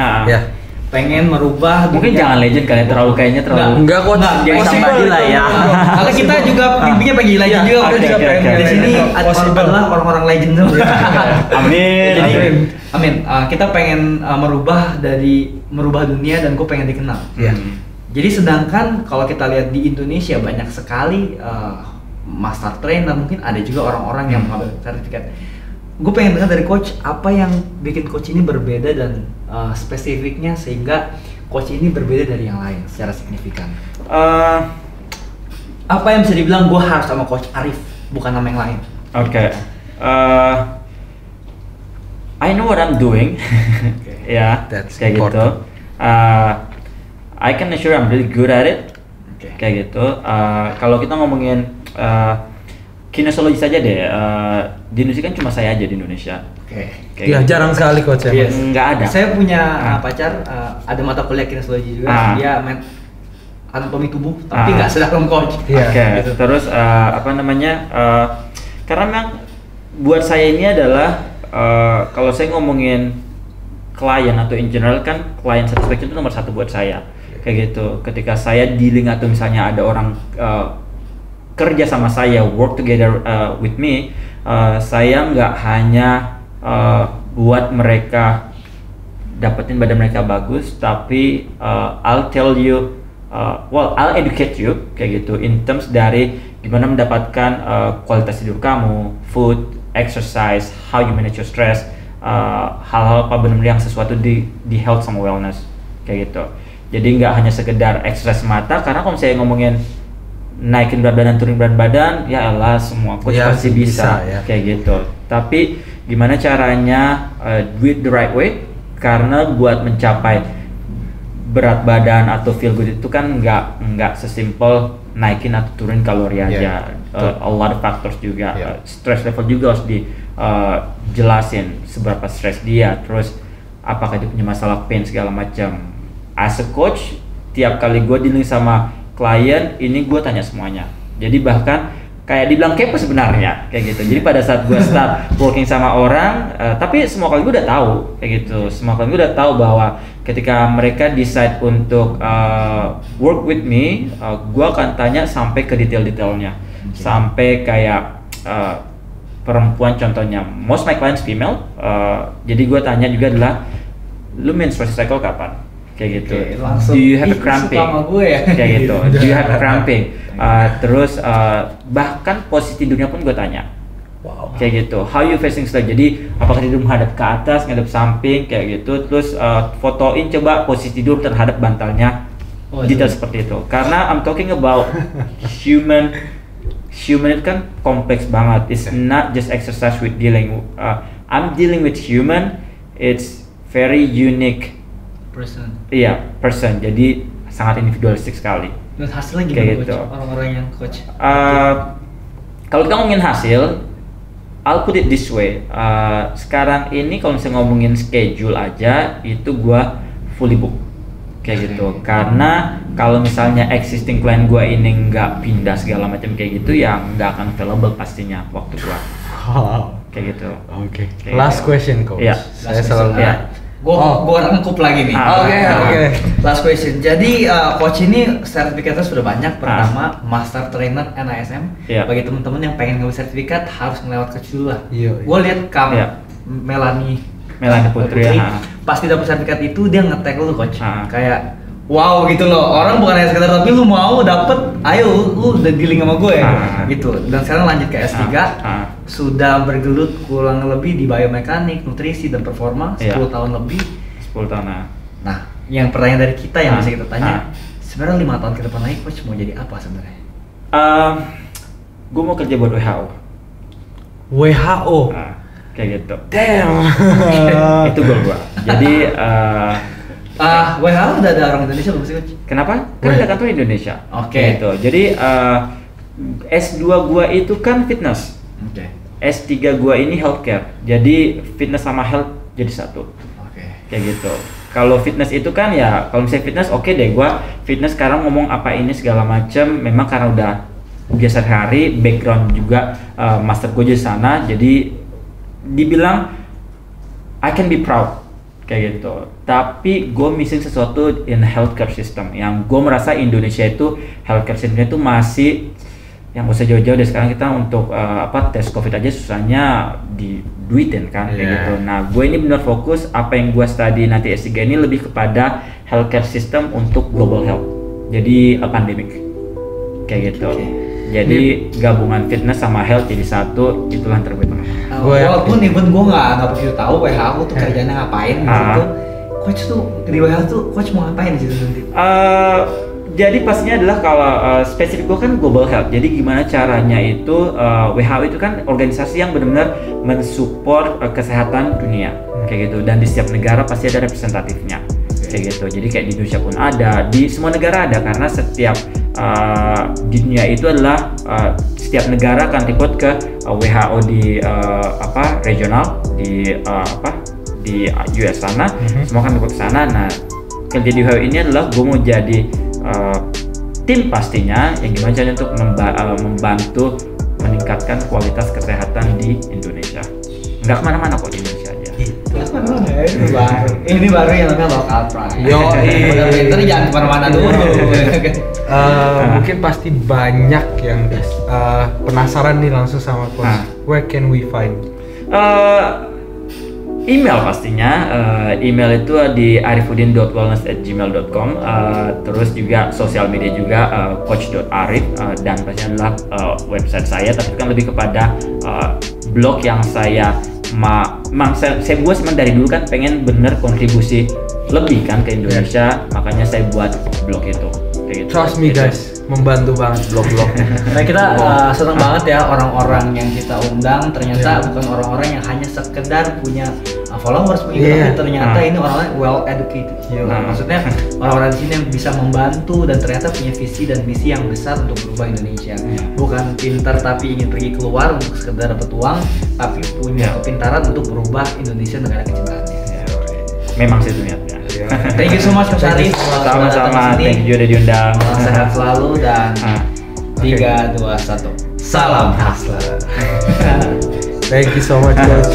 Pengen merubah mungkin jangan legend kalian kayaknya terlalu enggak kok, jangan tambah gila ya. Karena kita juga mimpinya pengen legend juga. Di sini adalah orang-orang legend semua. Amin. Kita pengen merubah dunia dan gue pengen dikenal. Jadi sedangkan kalau kita lihat di Indonesia banyak sekali master trainer, mungkin ada juga orang-orang yang mengambil sertifikat. gue pengen dengar dari coach apa yang bikin coach ini berbeda dan spesifiknya sehingga coach ini berbeda dari yang lain secara signifikan. Apa yang bisa dibilang gue harus sama coach Arif bukan sama yang lain? Oke. I know what I'm doing. Ya, kayak gitu. I can assure I'm really good at it. Kayak gitu. Kalau kita ngomongin kinesiologi saja deh. Di Indonesia kan cuma saya aja di Indonesia. Iya, gitu. Jarang sekali coach ya. Nggak ada. Saya punya pacar ada mata kuliah kinesiologi juga. Dia anatomi tubuh tapi nggak sedalam coach. Gitu. Terus karena memang buat saya ini adalah kalau saya ngomongin klien atau in general kan client satisfaction itu nomor satu buat saya. Kayak gitu. Ketika saya dealing atau misalnya ada orang kerja sama saya, work together with me, saya nggak hanya buat mereka dapetin badan mereka bagus, tapi I'll tell you, I'll educate you kayak gitu in terms dari gimana mendapatkan kualitas tidur kamu, food, exercise, how you manage your stress, hal-hal apa benar-benar yang sesuatu di health sama wellness kayak gitu. Jadi nggak hanya sekedar exercise mata, karena kalau saya ngomongin naikin berat badan, turunin berat badan, ya Allah semua coach pasti bisa ya. Kayak gitu. Tapi gimana caranya do it the right way? Karena buat mencapai berat badan atau feel good itu kan nggak sesimpel naikin atau turunin kalori aja. A lot of factors juga. Stress level juga harus dijelasin seberapa stres dia, terus apakah dia punya masalah pain segala macam. As a coach, tiap kali gue dealing sama klien ini gue tanya semuanya. Jadi bahkan kayak dibilang kepo sebenarnya kayak gitu. Jadi pada saat gue start working sama orang, tapi semua kali gue udah tahu kayak gitu. Semua kali gue udah tahu bahwa ketika mereka decide untuk work with me, gue akan tanya sampai ke detail-detailnya, sampai kayak perempuan contohnya. Most my clients female, jadi gue tanya juga adalah, lu menstruasi cycle kapan? Kayak gitu. Do you have a cramping? Kayak gitu. Do you have a cramping? Terus bahkan posisi tidurnya pun gue tanya. Kayak gitu. How you facing sleep? Jadi apakah tidur menghadap ke atas, menghadap samping, kayak gitu. Terus fotoin coba posisi tidur terhadap bantalnya. Detail seperti itu. Karena I'm talking about human itu kan kompleks banget. It's not just exercise with dealing. I'm dealing with human. It's very unique. Person. Jadi sangat individualistik sekali. Dan hasilnya gimana gitu. Orang-orang yang coach? Kalau kita ngomongin hasil, I'll put it this way. Sekarang ini kalau misalnya ngomongin schedule aja, itu gua fully book. Kayak gitu. Karena kalau misalnya existing client gua ini nggak pindah segala macam kayak gitu, ya nggak akan available pastinya waktu gua. Kayak gitu. Oke. Last question coach. Saya selalu Gue ngekup lagi nih. Oke. Last question. Jadi coach ini sertifikatnya sudah banyak. Pertama Master Trainer NASM. Bagi teman-teman yang pengen ngambil sertifikat harus melewat coach dulu lah. Gue lihat kamu Melanie Putri. Pasti dapat sertifikat itu dia nge-tag lu coach. Kayak wow gitu loh. Orang bukan hanya sekedar tapi lu mau dapet, ayo lu udah dealing sama gue gitu. Dan sekarang lanjut ke S3. Sudah bergelut kurang lebih di biomekanik, nutrisi dan performa 10 tahun lebih. 10 tahun. Nah, yang pertanyaan dari kita yang bisa kita tanya, sebenarnya 5 tahun ke depan lagi coach mau jadi apa sebenarnya? Gue mau kerja buat WHO. WHO. Kayak gitu. Damn. Itu goal gue. Jadi WHO udah ada orang Indonesia belum sih coach? Kenapa? Kan ada kantor Indonesia. Oke. Gitu. Jadi S2 gua itu kan fitness. S3 gua ini healthcare. Jadi fitness sama health jadi satu. Kayak gitu. Kalau fitness itu kan ya, kalau misalnya fitness oke deh, gua fitness sekarang ngomong apa ini segala macam. Memang karena udah biasa hari, background juga master gua di sana. Jadi dibilang I can be proud. Kayak gitu. Tapi gue missing sesuatu in healthcare system. Yang gue merasa Indonesia itu healthcare systemnya itu masih yang usah jauh-jauh deh. Sekarang kita untuk tes COVID aja susahnya diduitin kan kayak gitu. Nah gue ini benar fokus apa yang gue study nanti S3 ini lebih kepada healthcare system untuk global health. Jadi pandemic kayak gitu. Jadi gabungan fitness sama health jadi satu, itulah yang terbaik. Walaupun even gue nggak begitu tahu WHO tuh kerjanya ngapain gitu. Coach tuh di WHO tuh coach mau ngapain di situ nanti? Jadi pastinya adalah kalau spesifik gue kan global health. Jadi gimana caranya itu WHO itu kan organisasi yang benar-benar mensupport kesehatan dunia kayak gitu. Dan di setiap negara pasti ada representatifnya kayak gitu. Jadi kayak di Indonesia pun ada, di semua negara ada karena setiap di dunia itu adalah setiap negara akan ikut ke WHO di regional di US sana, semua kan ikut ke sana. Nah, kerja di WHO ini adalah gue mau jadi tim pastinya yang gimana caranya untuk membantu meningkatkan kualitas kesehatan di Indonesia. Nggak kemana-mana kok, di Indonesia aja. Ini baru yang namanya local pride. Pinter jangan kemana-mana dulu. Mungkin pasti banyak yang penasaran nih langsung sama coach. Where can we find? Email pastinya, email itu di arifudin.wellness@gmail.com, terus juga sosial media juga coach.arif, dan pastinya adalah website saya, tapi kan lebih kepada blog yang saya buat memang dari dulu kan pengen bener kontribusi lebih kan ke Indonesia, makanya saya buat blog itu. Trust me guys, membantu banget blog-blog. Nah kita senang banget ya orang-orang yang kita undang ternyata bukan orang-orang yang hanya sekedar punya followers, tapi ternyata ini orang-orang well educated. Maksudnya orang-orang di sini yang bisa membantu dan ternyata punya visi dan misi yang besar untuk berubah Indonesia. Bukan pintar tapi ingin pergi keluar untuk sekedar dapat uang, tapi punya kepintaran untuk berubah Indonesia negara kecintaannya. Memang sih itu niatnya. Thank you so much Mas Arif. Sama-sama, thank you udah diundang. Sehat selalu dan 3, 2, 1. Salam hustler. Thank you so much coach.